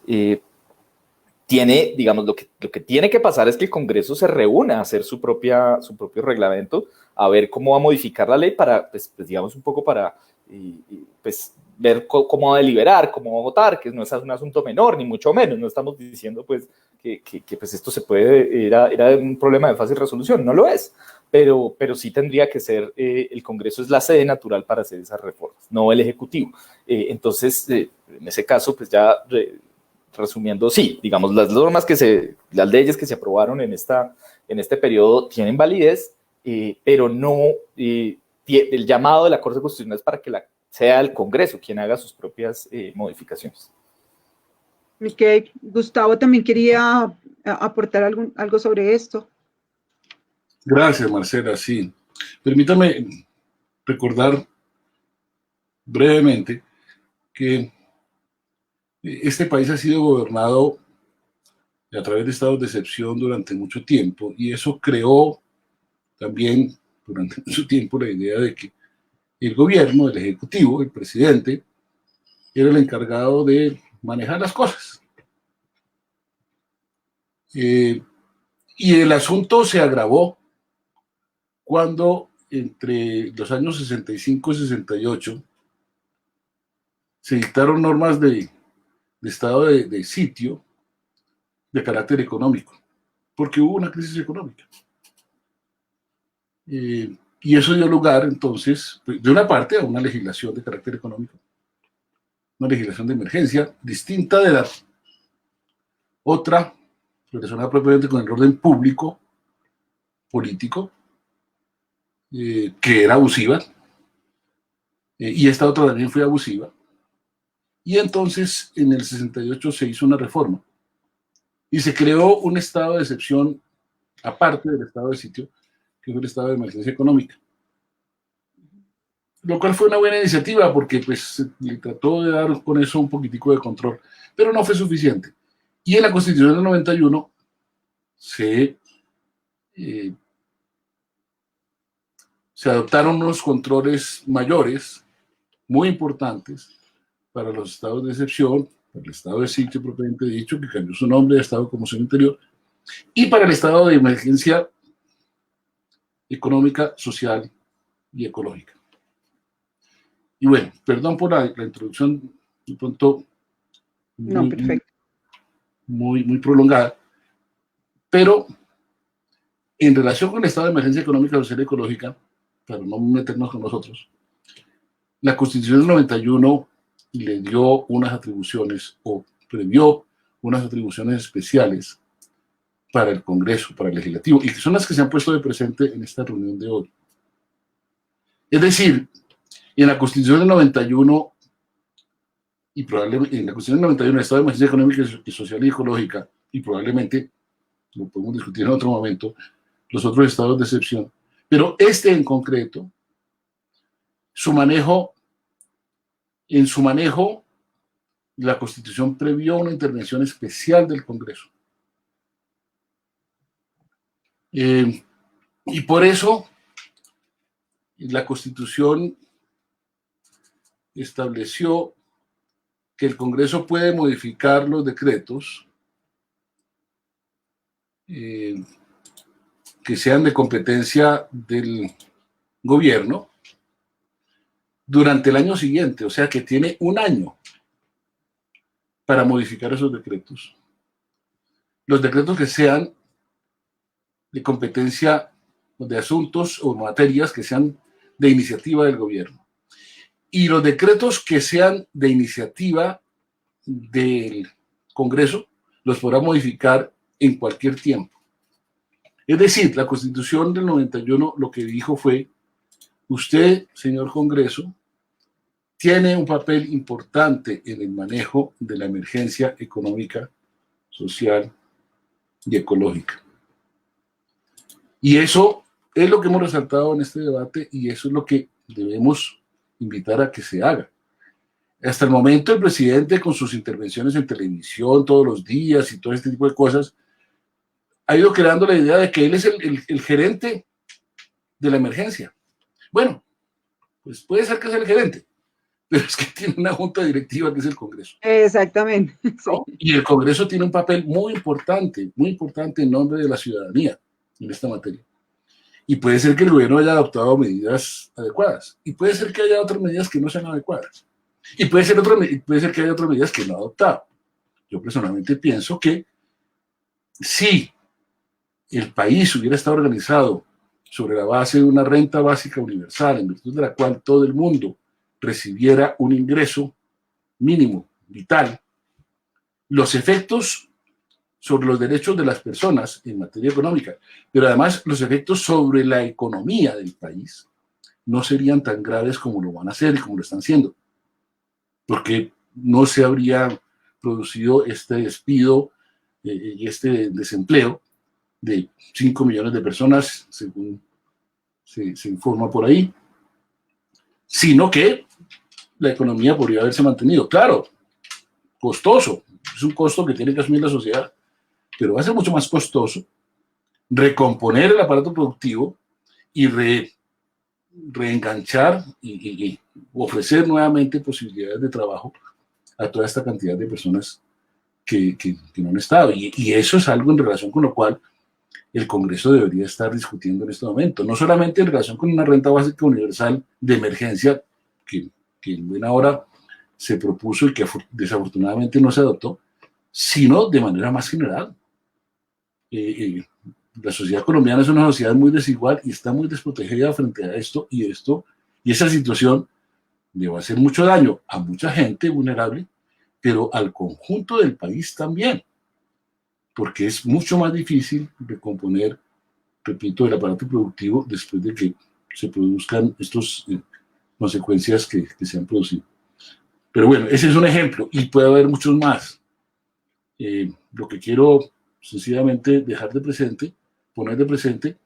digamos, lo que tiene que pasar es que el Congreso se reúna a hacer su propio reglamento, a ver cómo va a modificar la ley para, pues digamos, un poco para, pues, ver cómo va a deliberar, cómo va a votar, que no es un asunto menor, ni mucho menos. No estamos diciendo pues que pues esto se puede, era un problema de fácil resolución, no lo es. Pero sí tendría que ser, el Congreso es la sede natural para hacer esas reformas, no el Ejecutivo. Entonces, en ese caso, pues ya resumiendo, sí, digamos, las normas las leyes que se aprobaron en este periodo tienen validez, pero no, el llamado de la Corte Constitucional es para que sea el Congreso quien haga sus propias modificaciones. Ok, Gustavo también quería aportar algo sobre esto. Gracias, Marcela, sí. Permítame recordar brevemente que este país ha sido gobernado a través de estados de excepción durante mucho tiempo, y eso creó también durante mucho tiempo la idea de que el gobierno, el ejecutivo, el presidente, era el encargado de manejar las cosas. Y el asunto se agravó cuando entre los años 65 y 68 se dictaron normas de estado de sitio de carácter económico, porque hubo una crisis económica. Y eso dio lugar, entonces, de una parte, a una legislación de carácter económico, una legislación de emergencia, distinta de la otra, relacionada propiamente con el orden público, político, que era abusiva, y esta otra también fue abusiva. Y entonces, en el 68 se hizo una reforma, y se creó un estado de excepción, aparte del estado de sitio, que fue el estado de emergencia económica. Lo cual fue una buena iniciativa, porque pues le trató de dar con eso un poquitico de control, pero no fue suficiente. Y en la Constitución del 91 se adoptaron unos controles mayores, muy importantes, para los estados de excepción, para el estado de sitio propiamente dicho, que cambió su nombre de estado de conmoción interior, y para el estado de emergencia económica, social y ecológica. Y bueno, perdón por la introducción de pronto muy prolongada, pero en relación con el estado de emergencia económica, social y ecológica, para no meternos con nosotros, la Constitución del 91 le dio unas atribuciones, o previó unas atribuciones especiales para el Congreso, para el Legislativo, y que son las que se han puesto de presente en esta reunión de hoy. Es decir, en la Constitución del 91, y probablemente en la Constitución del 91, el estado de emergencia económica y social y ecológica, y probablemente, lo podemos discutir en otro momento, los otros estados de excepción, pero este en concreto, en su manejo, la Constitución previó una intervención especial del Congreso. Y por eso la Constitución estableció que el Congreso puede modificar los decretos que sean de competencia del gobierno durante el año siguiente, o sea que tiene un año para modificar esos decretos. Los decretos que sean de competencia de asuntos o materias que sean de iniciativa del gobierno. Y los decretos que sean de iniciativa del Congreso los podrá modificar en cualquier tiempo. Es decir, la Constitución del 91 lo que dijo fue: usted, señor Congreso, tiene un papel importante en el manejo de la emergencia económica, social y ecológica. Y eso es lo que hemos resaltado en este debate, y eso es lo que debemos invitar a que se haga. Hasta el momento el presidente, con sus intervenciones en televisión todos los días y todo este tipo de cosas, ha ido creando la idea de que él es el gerente de la emergencia. Bueno, pues puede ser que sea el gerente, pero es que tiene una junta directiva que es el Congreso. Exactamente. ¿No? Sí. Y el Congreso tiene un papel muy importante en nombre de la ciudadanía en esta materia. Y puede ser que el gobierno haya adoptado medidas adecuadas, y puede ser que haya otras medidas que no sean adecuadas. Y puede ser que haya otras medidas que no ha adoptado. Yo personalmente pienso que si el país hubiera estado organizado sobre la base de una renta básica universal, en virtud de la cual todo el mundo recibiera un ingreso mínimo, vital, los efectos sobre los derechos de las personas en materia económica, pero además los efectos sobre la economía del país no serían tan graves como lo van a ser y como lo están siendo, porque no se habría producido este despido y este desempleo de 5 millones de personas, según se informa por ahí, sino que la economía podría haberse mantenido. Claro, costoso, es un costo que tiene que asumir la sociedad, pero va a ser mucho más costoso recomponer el aparato productivo y reenganchar y ofrecer nuevamente posibilidades de trabajo a toda esta cantidad de personas que no han estado. Y eso es algo en relación con lo cual el Congreso debería estar discutiendo en este momento, no solamente en relación con una renta básica universal de emergencia que en buena hora se propuso y que desafortunadamente no se adoptó, sino de manera más general. La sociedad colombiana es una sociedad muy desigual y está muy desprotegida frente a esto, y esa situación le va a hacer mucho daño a mucha gente vulnerable, pero al conjunto del país también, porque es mucho más difícil recomponer, repito, el aparato productivo después de que se produzcan estas consecuencias que se han producido. Pero bueno, ese es un ejemplo y puede haber muchos más. Lo que quiero sencillamente poner de presente,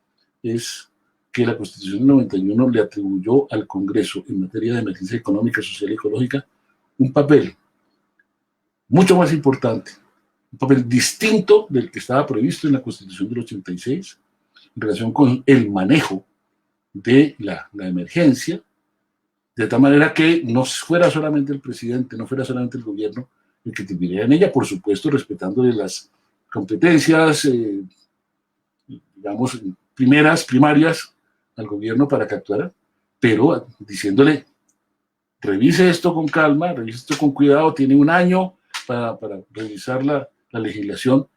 es que la Constitución del 91 le atribuyó al Congreso en materia de emergencia económica, social y ecológica un papel mucho más importante, un papel distinto del que estaba previsto en la Constitución del 86 en relación con el manejo de la emergencia, de tal manera que no fuera solamente el presidente, no fuera solamente el gobierno el que interviniera en ella, por supuesto respetándole las competencias, digamos, primarias al gobierno para que actuara, pero diciéndole, revise esto con calma, revise esto con cuidado, tiene un año para revisar la legislación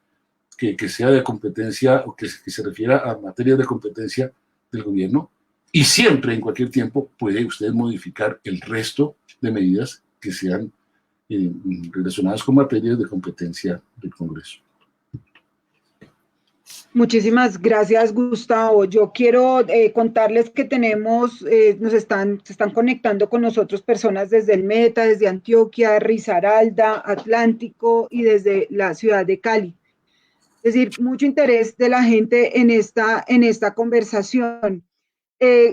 que sea de competencia o que se refiera a materias de competencia del gobierno, y siempre, en cualquier tiempo, puede usted modificar el resto de medidas que sean relacionadas con materias de competencia del Congreso. Muchísimas gracias, Gustavo. Yo quiero contarles que tenemos, se están conectando con nosotros personas desde el Meta, desde Antioquia, Risaralda, Atlántico y desde la ciudad de Cali. Es decir, mucho interés de la gente en esta conversación.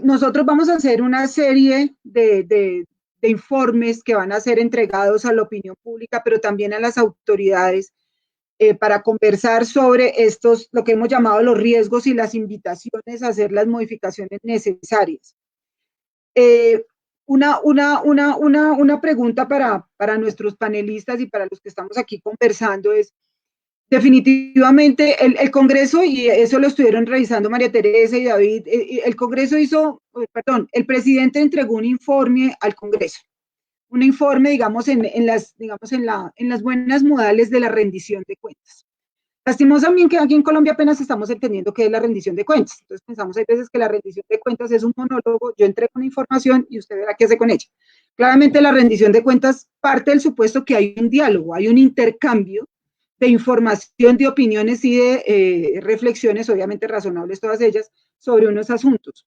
Nosotros vamos a hacer una serie de informes que van a ser entregados a la opinión pública, pero también a las autoridades, para conversar sobre lo que hemos llamado los riesgos y las invitaciones a hacer las modificaciones necesarias. Una pregunta para nuestros panelistas y para los que estamos aquí conversando es, definitivamente el Congreso, y eso lo estuvieron revisando María Teresa y David, el Congreso el presidente entregó un informe al Congreso, un informe, digamos, en las buenas modales de la rendición de cuentas. Lastimosamente, aquí en Colombia apenas estamos entendiendo qué es la rendición de cuentas. Entonces pensamos hay veces que la rendición de cuentas es un monólogo, yo entrego una información y usted verá qué hace con ella. Claramente la rendición de cuentas parte del supuesto que hay un diálogo, hay un intercambio de información, de opiniones y de reflexiones, obviamente razonables todas ellas, sobre unos asuntos.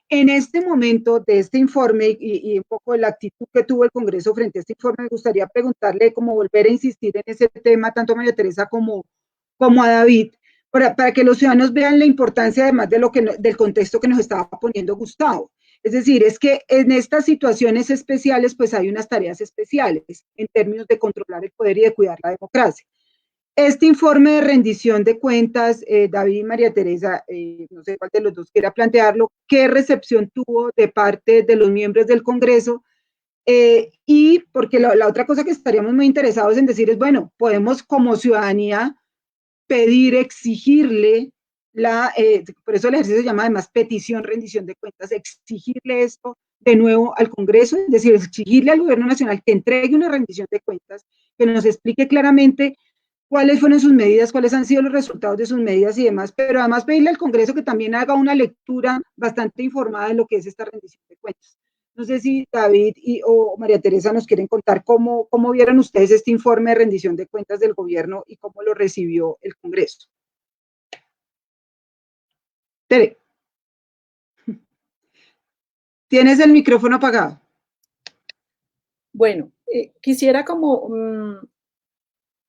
En este momento de este informe y un poco de la actitud que tuvo el Congreso frente a este informe, me gustaría preguntarle, cómo volver a insistir en ese tema, tanto a María Teresa como a David, para que los ciudadanos vean la importancia, además del contexto que nos estaba poniendo Gustavo. Es decir, es que en estas situaciones especiales, pues hay unas tareas especiales en términos de controlar el poder y de cuidar la democracia. Este informe de rendición de cuentas, David y María Teresa, no sé cuál de los dos quiera plantearlo, ¿qué recepción tuvo de parte de los miembros del Congreso? Y porque la otra cosa que estaríamos muy interesados en decir es, bueno, podemos como ciudadanía pedir, exigirle, por eso el ejercicio se llama además petición, rendición de cuentas, exigirle esto de nuevo al Congreso, es decir, exigirle al Gobierno Nacional que entregue una rendición de cuentas, que nos explique claramente cuáles fueron sus medidas, cuáles han sido los resultados de sus medidas y demás, pero además pedirle al Congreso que también haga una lectura bastante informada de lo que es esta rendición de cuentas. No sé si David o María Teresa nos quieren contar cómo vieron ustedes este informe de rendición de cuentas del gobierno y cómo lo recibió el Congreso. Tere, tienes el micrófono apagado. Bueno, quisiera como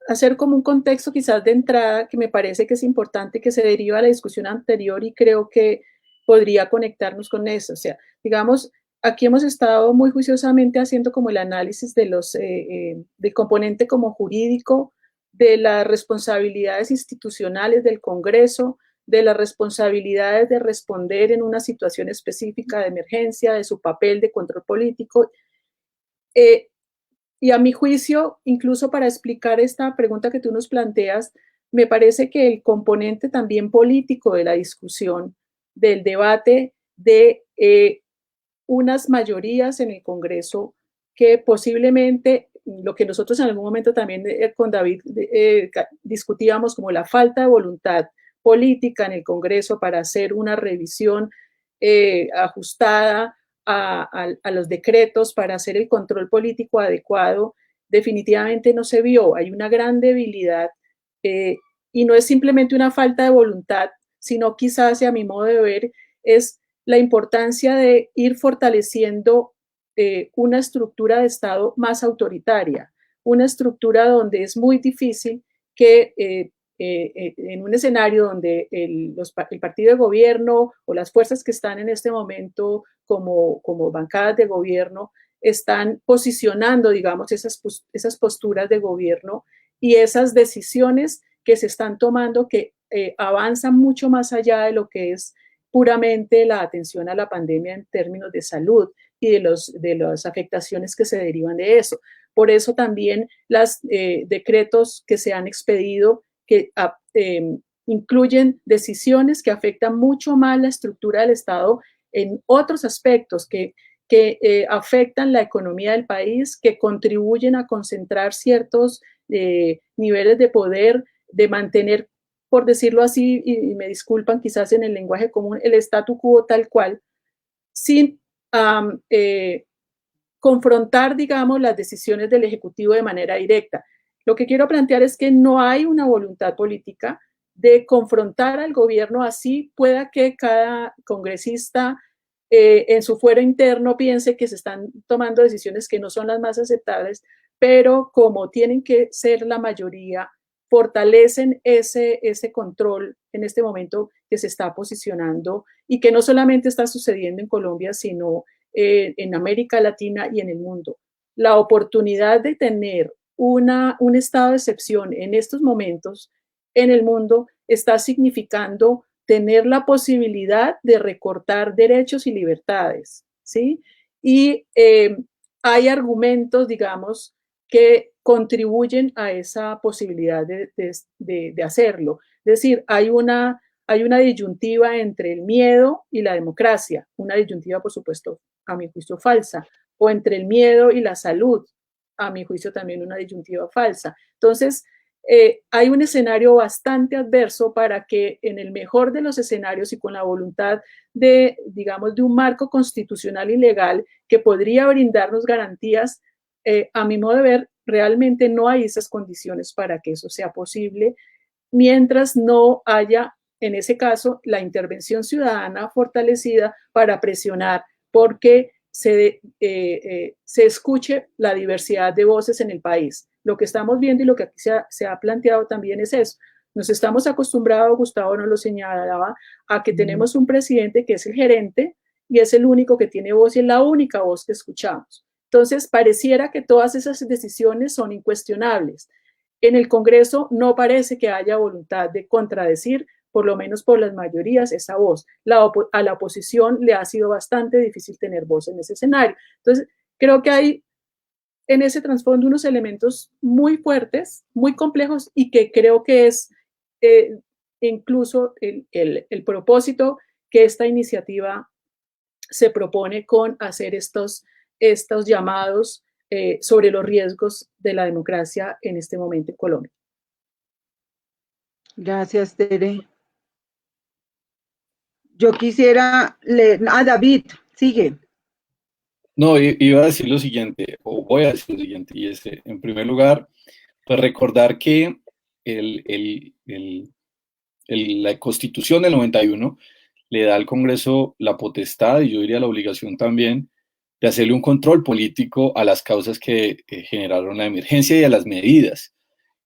hacer como un contexto quizás de entrada que me parece que es importante, que se deriva de la discusión anterior y creo que podría conectarnos con eso. O sea, digamos, aquí hemos estado muy juiciosamente haciendo como el análisis de del componente como jurídico, de las responsabilidades institucionales del Congreso, de las responsabilidades de responder en una situación específica de emergencia, de su papel de control político. Y a mi juicio, incluso para explicar esta pregunta que tú nos planteas, me parece que el componente también político de la discusión, del debate, de unas mayorías en el Congreso que posiblemente, lo que nosotros en algún momento también con David discutíamos como la falta de voluntad política en el Congreso para hacer una revisión ajustada a los decretos, para hacer el control político adecuado, definitivamente no se vio. Hay una gran debilidad y no es simplemente una falta de voluntad, sino quizás, a mi modo de ver, es la importancia de ir fortaleciendo una estructura de Estado más autoritaria, una estructura donde es muy difícil que en un escenario donde el partido de gobierno o las fuerzas que están en este momento como bancadas de gobierno están posicionando, digamos, esas posturas de gobierno y esas decisiones que se están tomando que avanzan mucho más allá de lo que es puramente la atención a la pandemia en términos de salud y de las afectaciones que se derivan de eso. Por eso también los decretos que se han expedido que incluyen decisiones que afectan mucho más la estructura del Estado en otros aspectos que afectan la economía del país, que contribuyen a concentrar ciertos niveles de poder, de mantener, por decirlo así, y me disculpan quizás en el lenguaje común, el statu quo tal cual, sin confrontar, digamos, las decisiones del Ejecutivo de manera directa. Lo que quiero plantear es que no hay una voluntad política de confrontar al gobierno, así pueda que cada congresista en su fuero interno piense que se están tomando decisiones que no son las más aceptables, pero como tienen que ser la mayoría, fortalecen ese control en este momento que se está posicionando y que no solamente está sucediendo en Colombia, sino en América Latina y en el mundo. La oportunidad de tener un estado de excepción en estos momentos en el mundo está significando tener la posibilidad de recortar derechos y libertades, ¿sí? Y hay argumentos, digamos, que contribuyen a esa posibilidad de hacerlo. Es decir, hay una disyuntiva entre el miedo y la democracia, una disyuntiva, por supuesto, a mi juicio falsa, o entre el miedo y la salud, a mi juicio también una disyuntiva falsa. Entonces, hay un escenario bastante adverso para que en el mejor de los escenarios y con la voluntad de, digamos, de un marco constitucional y legal que podría brindarnos garantías, a mi modo de ver, realmente no hay esas condiciones para que eso sea posible, mientras no haya, en ese caso, la intervención ciudadana fortalecida para presionar porque se escuche la diversidad de voces en el país. Lo que estamos viendo y lo que aquí se ha planteado también es eso. Nos estamos acostumbrados, Gustavo nos lo señalaba, a que tenemos un presidente que es el gerente y es el único que tiene voz y es la única voz que escuchamos. Entonces, pareciera que todas esas decisiones son incuestionables. En el Congreso no parece que haya voluntad de contradecir, por lo menos por las mayorías, esa voz. A la oposición le ha sido bastante difícil tener voz en ese escenario. Entonces, creo que hay en ese trasfondo unos elementos muy fuertes, muy complejos y que creo que es incluso el propósito que esta iniciativa se propone con hacer estos llamados sobre los riesgos de la democracia en este momento en Colombia. Gracias, Tere. Yo quisiera leer... David, sigue. No, iba a decir lo siguiente, o voy a decir lo siguiente, y es, en primer lugar, pues recordar que la Constitución del 91 le da al Congreso la potestad, y yo diría la obligación también, de hacerle un control político a las causas que generaron la emergencia y a las medidas.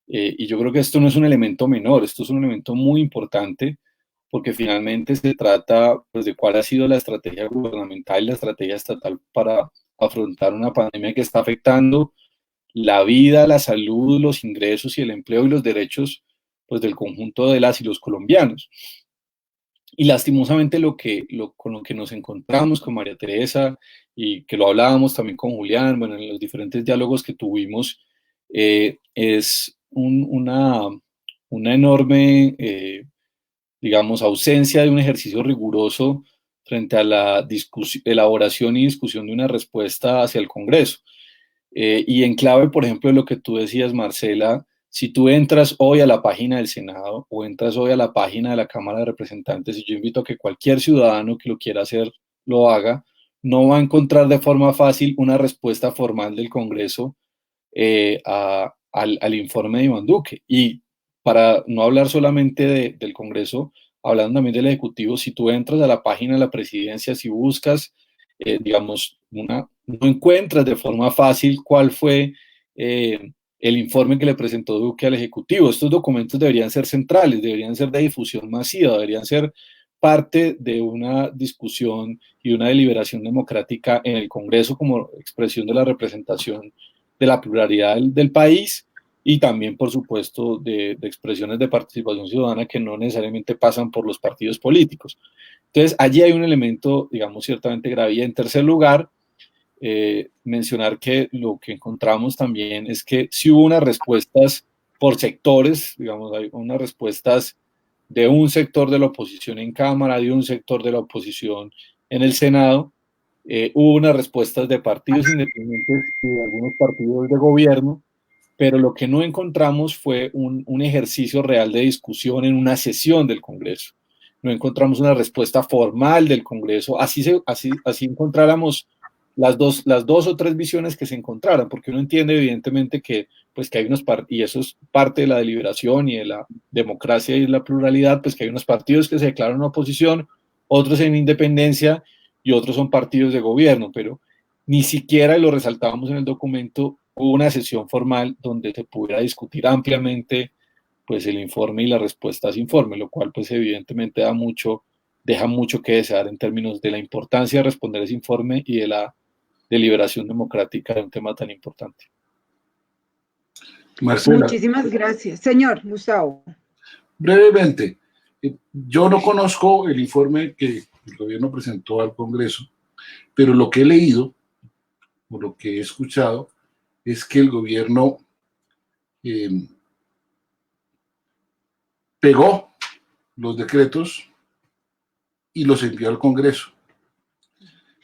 Y yo creo que esto no es un elemento menor, esto es un elemento muy importante, porque finalmente se trata pues, de cuál ha sido la estrategia gubernamental y la estrategia estatal para afrontar una pandemia que está afectando la vida, la salud, los ingresos y el empleo y los derechos pues, del conjunto de las y los colombianos. Y lastimosamente con lo que nos encontramos con María Teresa y que lo hablábamos también con Julián, bueno, en los diferentes diálogos que tuvimos, es una enorme, digamos, ausencia de un ejercicio riguroso frente a la elaboración y discusión de una respuesta hacia el Congreso. Y en clave, por ejemplo, de lo que tú decías, Marcela, si tú entras hoy a la página del Senado o entras hoy a la página de la Cámara de Representantes, y yo invito a que cualquier ciudadano que lo quiera hacer lo haga, no va a encontrar de forma fácil una respuesta formal del Congreso al informe de Iván Duque. Y para no hablar solamente del Congreso, hablando también del Ejecutivo, si tú entras a la página de la Presidencia, si buscas, digamos, no encuentras de forma fácil cuál fue el informe que le presentó Duque al Ejecutivo. Estos documentos deberían ser centrales, deberían ser de difusión masiva, deberían ser parte de una discusión y una deliberación democrática en el Congreso como expresión de la representación de la pluralidad del país y también, por supuesto, de expresiones de participación ciudadana que no necesariamente pasan por los partidos políticos. Entonces, allí hay un elemento, digamos, ciertamente grave. Y en tercer lugar, mencionar que lo que encontramos también es que sí hubo unas respuestas por sectores, digamos, hay unas respuestas de un sector de la oposición en Cámara, de un sector de la oposición en el Senado, hubo unas respuestas de partidos independientes y de algunos partidos de gobierno, pero lo que no encontramos fue un ejercicio real de discusión en una sesión del Congreso. No encontramos una respuesta formal del Congreso, así encontráramos las dos o tres visiones que se encontraran, porque uno entiende evidentemente que hay unos partidos, y eso es parte de la deliberación y de la democracia y de la pluralidad, pues que hay unos partidos que se declaran oposición, otros en independencia y otros son partidos de gobierno, pero ni siquiera, y lo resaltábamos en el documento, hubo una sesión formal donde se pudiera discutir ampliamente pues el informe y las respuestas a ese informe, lo cual pues evidentemente deja mucho que desear en términos de la importancia de responder ese informe y de la deliberación democrática de un tema tan importante. Marcela. Muchísimas gracias. Señor Gustavo. Brevemente, yo no conozco el informe que el gobierno presentó al Congreso, pero lo que he leído, o lo que he escuchado, es que el gobierno pegó los decretos y los envió al Congreso.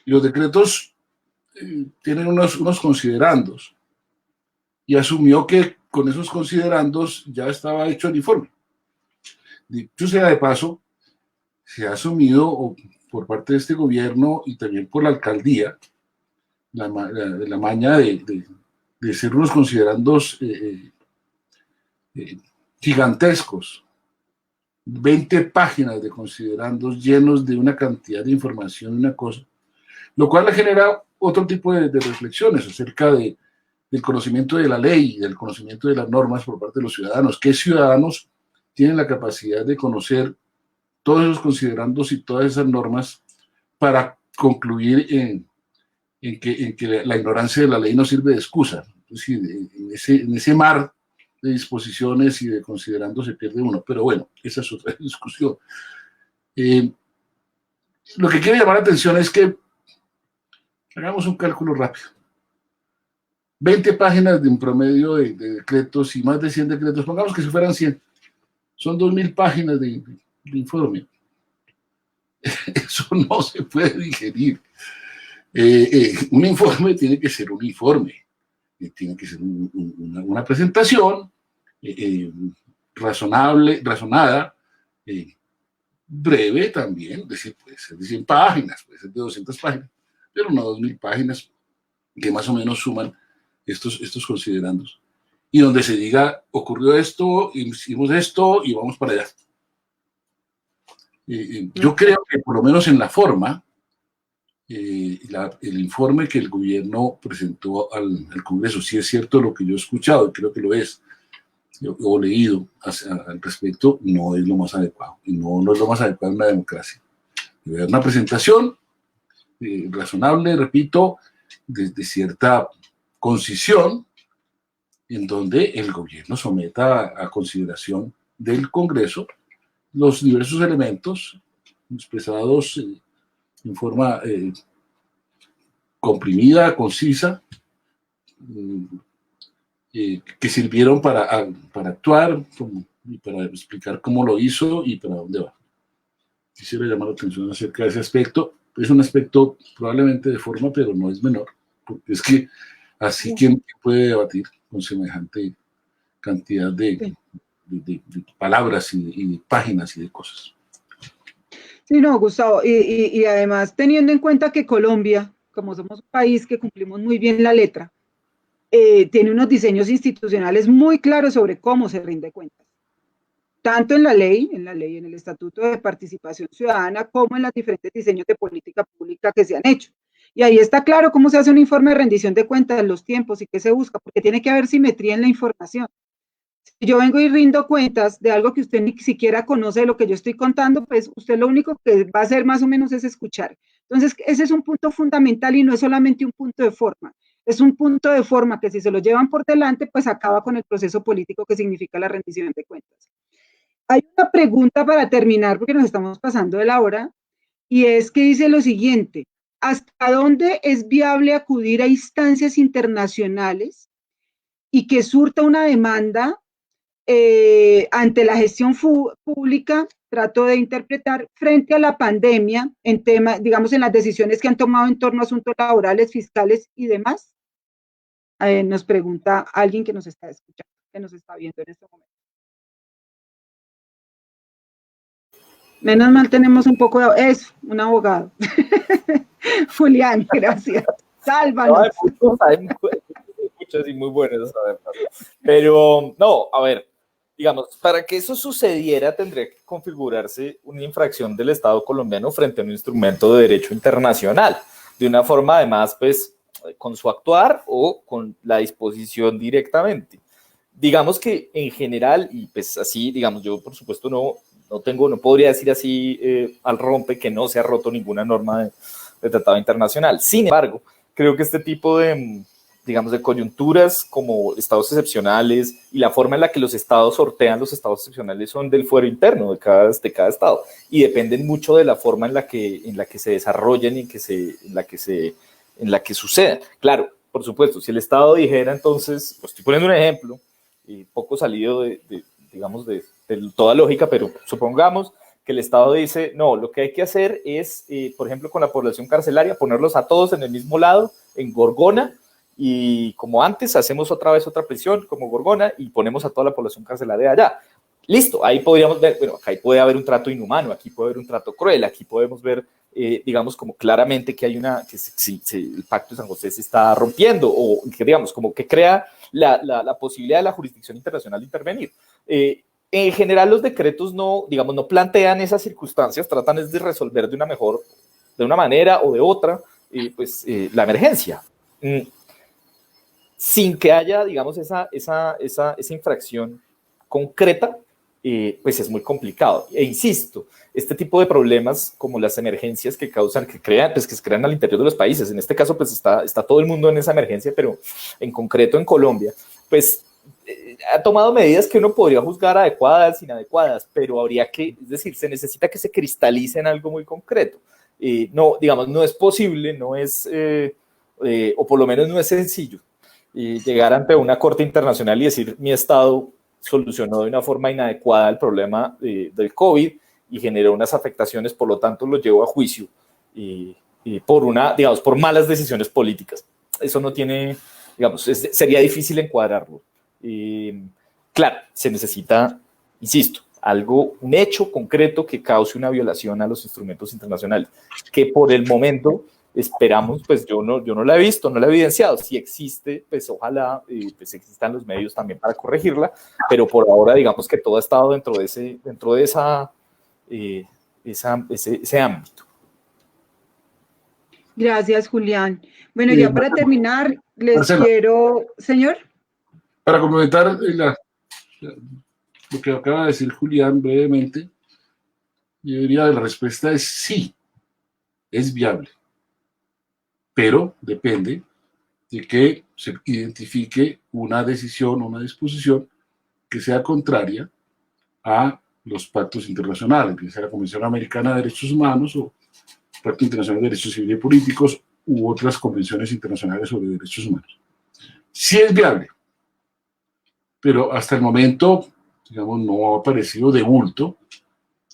Y los decretos tienen unos considerandos y asumió que con esos considerandos ya estaba hecho el informe. Dicho sea de paso, se ha asumido por parte de este gobierno y también por la alcaldía la maña de ser unos considerandos gigantescos, 20 páginas de considerandos llenos de una cantidad de información, una cosa, lo cual le genera otro tipo de reflexiones acerca del conocimiento de la ley, del conocimiento de las normas por parte de los ciudadanos. ¿Qué ciudadanos tienen la capacidad de conocer todos esos considerandos y todas esas normas para concluir en que la ignorancia de la ley no sirve de excusa? Es decir, en ese mar de disposiciones y de considerandos se pierde uno. Pero bueno, esa es otra discusión. Lo que quiere llamar la atención es que hagamos un cálculo rápido. 20 páginas de un promedio de decretos y más de 100 decretos, pongamos que si fueran 100, son 2.000 páginas de informe. Eso no se puede digerir. Un informe tiene que ser un informe, tiene que ser una presentación razonada, breve también, es decir, puede ser de 100 páginas, puede ser de 200 páginas, pero no 2000 páginas, que más o menos suman estos considerandos, y donde se diga, ocurrió esto, hicimos esto y vamos para allá. Yo creo que por lo menos en la forma, el informe que el gobierno presentó al Congreso, si es cierto lo que yo he escuchado, y creo que lo es, o leído al respecto, no es lo más adecuado, y no es lo más adecuado en una democracia. Debe haber una presentación razonable, repito, de cierta concisión, en donde el gobierno someta a consideración del Congreso los diversos elementos expresados en forma comprimida, concisa, que sirvieron para actuar y para explicar cómo lo hizo y para dónde va. Quisiera llamar la atención acerca de ese aspecto. Es un aspecto probablemente de forma, pero no es menor, porque es que así quien puede debatir con semejante cantidad de palabras y de páginas y de cosas. Sí, no, Gustavo, y además teniendo en cuenta que Colombia, como somos un país que cumplimos muy bien la letra, tiene unos diseños institucionales muy claros sobre cómo se rinde cuentas, tanto en la ley, en el Estatuto de Participación Ciudadana, como en los diferentes diseños de política pública que se han hecho. Y ahí está claro cómo se hace un informe de rendición de cuentas, los tiempos y qué se busca, porque tiene que haber simetría en la información. Si yo vengo y rindo cuentas de algo que usted ni siquiera conoce de lo que yo estoy contando, pues usted lo único que va a hacer más o menos es escuchar. Entonces, ese es un punto fundamental y no es solamente un punto de forma, es un punto de forma que si se lo llevan por delante, pues acaba con el proceso político que significa la rendición de cuentas. Hay una pregunta para terminar, porque nos estamos pasando de la hora, y es que dice lo siguiente: ¿hasta dónde es viable acudir a instancias internacionales y que surta una demanda ante la gestión pública, trato de interpretar, frente a la pandemia, en tema, digamos, en las decisiones que han tomado en torno a asuntos laborales, fiscales y demás? Nos pregunta alguien que nos está escuchando, que nos está viendo en este momento. Menos mal tenemos un poco de... Es un abogado. Julián, gracias. Sálvanos. No, hay muchos y muy buenos. Pero, no, a ver, digamos, para que eso sucediera tendría que configurarse una infracción del Estado colombiano frente a un instrumento de derecho internacional, de una forma además, pues, con su actuar o con la disposición directamente. Digamos que en general, y pues así, digamos, yo por supuesto no podría decir así al rompe que no se ha roto ninguna norma de tratado internacional. Sin embargo, creo que este tipo de, digamos, de coyunturas como estados excepcionales y la forma en la que los estados sortean los estados excepcionales son del fuero interno de cada estado y dependen mucho de la forma en la que se desarrollen y en la que sucedan. Claro, por supuesto, si el estado dijera entonces, pues estoy poniendo un ejemplo, poco salido de toda lógica, pero supongamos que el Estado dice, no, lo que hay que hacer es, por ejemplo, con la población carcelaria, ponerlos a todos en el mismo lado, en Gorgona, y como antes, hacemos otra vez otra prisión como Gorgona y ponemos a toda la población carcelaria allá. Listo, ahí podríamos ver, bueno, acá puede haber un trato inhumano, aquí puede haber un trato cruel, aquí podemos ver, digamos, como claramente que hay el Pacto de San José se está rompiendo, o que, digamos, como que crea la posibilidad de la jurisdicción internacional de intervenir. En general, los decretos no plantean esas circunstancias, tratan de resolver de una manera o de otra, la emergencia. Sin que haya, digamos, esa infracción concreta, pues es muy complicado. E insisto, este tipo de problemas como las emergencias que se crean al interior de los países, en este caso pues está todo el mundo en esa emergencia, pero en concreto en Colombia, pues ha tomado medidas que uno podría juzgar adecuadas, inadecuadas, pero habría que, es decir, se necesita que se cristalice en algo muy concreto. No, digamos, no es posible, no es, o por lo menos no es sencillo, llegar ante una corte internacional y decir mi estado solucionó de una forma inadecuada el problema del COVID y generó unas afectaciones, por lo tanto lo llevo a juicio. por malas decisiones políticas. Eso no tiene, digamos, sería difícil encuadrarlo. Claro, se necesita, insisto, un hecho concreto que cause una violación a los instrumentos internacionales, que por el momento esperamos, pues yo no la he visto, no la he evidenciado. Si existe, pues ojalá pues existan los medios también para corregirla, pero por ahora digamos que todo ha estado dentro de ese ámbito. Gracias, Julián. Bueno, ya para terminar, les Marcela, quiero... Señor. Para complementar lo que acaba de decir Julián brevemente, yo diría que la respuesta es sí, es viable, pero depende de que se identifique una decisión o una disposición que sea contraria a los pactos internacionales, que sea la Convención Americana de Derechos Humanos o el Pacto Internacional de Derechos Civiles y Políticos u otras convenciones internacionales sobre derechos humanos. Sí es viable, pero hasta el momento, digamos, no ha aparecido de bulto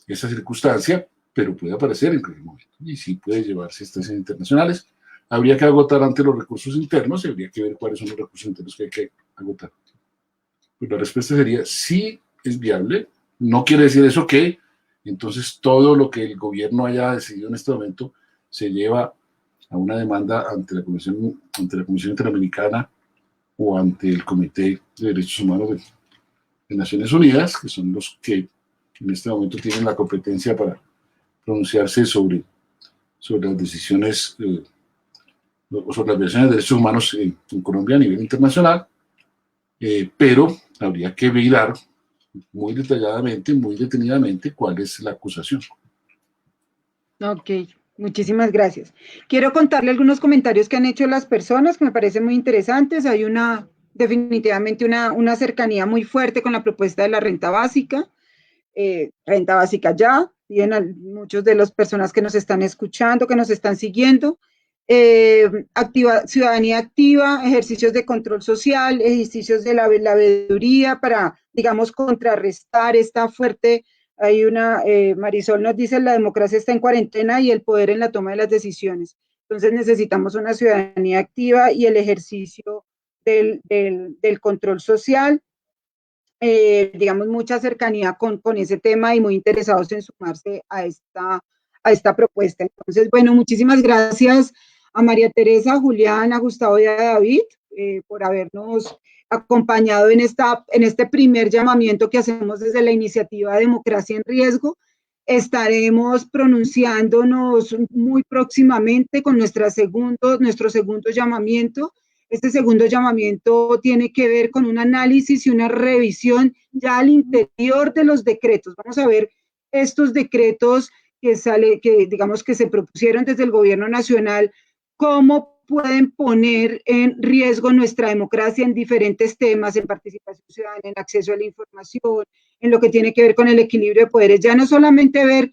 esa circunstancia, pero puede aparecer en cualquier momento y sí puede llevarse a instancias internacionales. Habría que agotar antes los recursos internos y habría que ver cuáles son los recursos internos que hay que agotar. Pues la respuesta sería sí es viable. No quiere decir eso que entonces todo lo que el gobierno haya decidido en este momento se lleva a una demanda ante la Comisión Interamericana o ante el Comité de Derechos Humanos de Naciones Unidas, que son los que en este momento tienen la competencia para pronunciarse sobre las decisiones o sobre las violaciones de derechos humanos en Colombia a nivel internacional, pero habría que mirar muy detalladamente, muy detenidamente cuál es la acusación. Ok, muchísimas gracias. Quiero contarle algunos comentarios que han hecho las personas que me parecen muy interesantes. Hay definitivamente una cercanía muy fuerte con la propuesta de la renta básica ya. Tienen muchos de las personas que nos están escuchando, que nos están siguiendo. Ciudadanía activa, ejercicios de control social, ejercicios de la veeduría para, digamos, contrarrestar esta fuerte. Hay Marisol nos dice, la democracia está en cuarentena y el poder en la toma de las decisiones. Entonces necesitamos una ciudadanía activa y el ejercicio del control social. Digamos, mucha cercanía con ese tema y muy interesados en sumarse a esta propuesta. Entonces, bueno, muchísimas gracias a María Teresa, a Julián, a Gustavo y a David por habernos acompañado en este primer llamamiento que hacemos desde la iniciativa Democracia en Riesgo. Estaremos pronunciándonos muy próximamente con nuestro segundo llamamiento. Este segundo llamamiento tiene que ver con un análisis y una revisión ya al interior de los decretos. Vamos a ver estos decretos que digamos que se propusieron desde el gobierno nacional, cómo pueden poner en riesgo nuestra democracia en diferentes temas, en participación ciudadana, en acceso a la información, en lo que tiene que ver con el equilibrio de poderes. Ya no solamente ver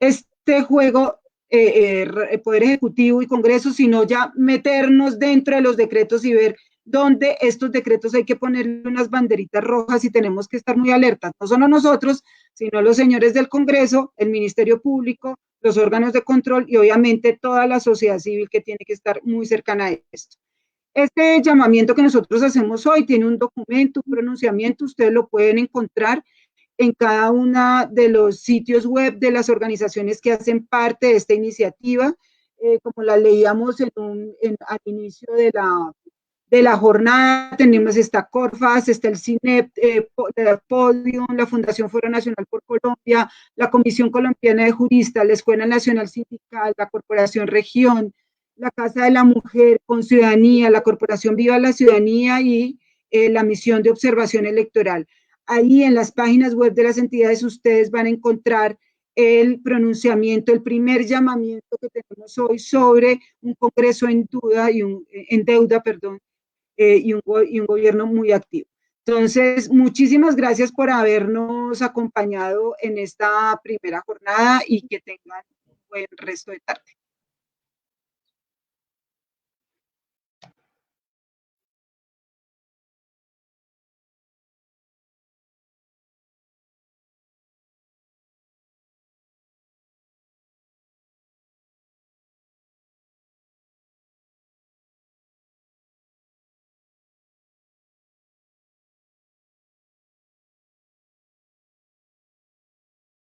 este juego Poder Ejecutivo y Congreso, sino ya meternos dentro de los decretos y ver dónde estos decretos hay que ponerle unas banderitas rojas y tenemos que estar muy alertas, no solo nosotros, sino los señores del Congreso, el Ministerio Público, los órganos de control y obviamente toda la sociedad civil que tiene que estar muy cercana a esto. Este llamamiento que nosotros hacemos hoy tiene un documento, un pronunciamiento, ustedes lo pueden encontrar en cada uno de los sitios web de las organizaciones que hacen parte de esta iniciativa, como la leíamos al inicio de la jornada. Tenemos esta Corfas, está el CINEP, Podium, la Fundación Foro Nacional por Colombia, la Comisión Colombiana de Juristas, la Escuela Nacional Sindical, la Corporación Región, la Casa de la Mujer con Ciudadanía, la Corporación Viva la Ciudadanía y la Misión de Observación Electoral. Ahí en las páginas web de las entidades ustedes van a encontrar el pronunciamiento, el primer llamamiento que tenemos hoy sobre un Congreso en deuda y un gobierno muy activo. Entonces, muchísimas gracias por habernos acompañado en esta primera jornada y que tengan un buen resto de tarde.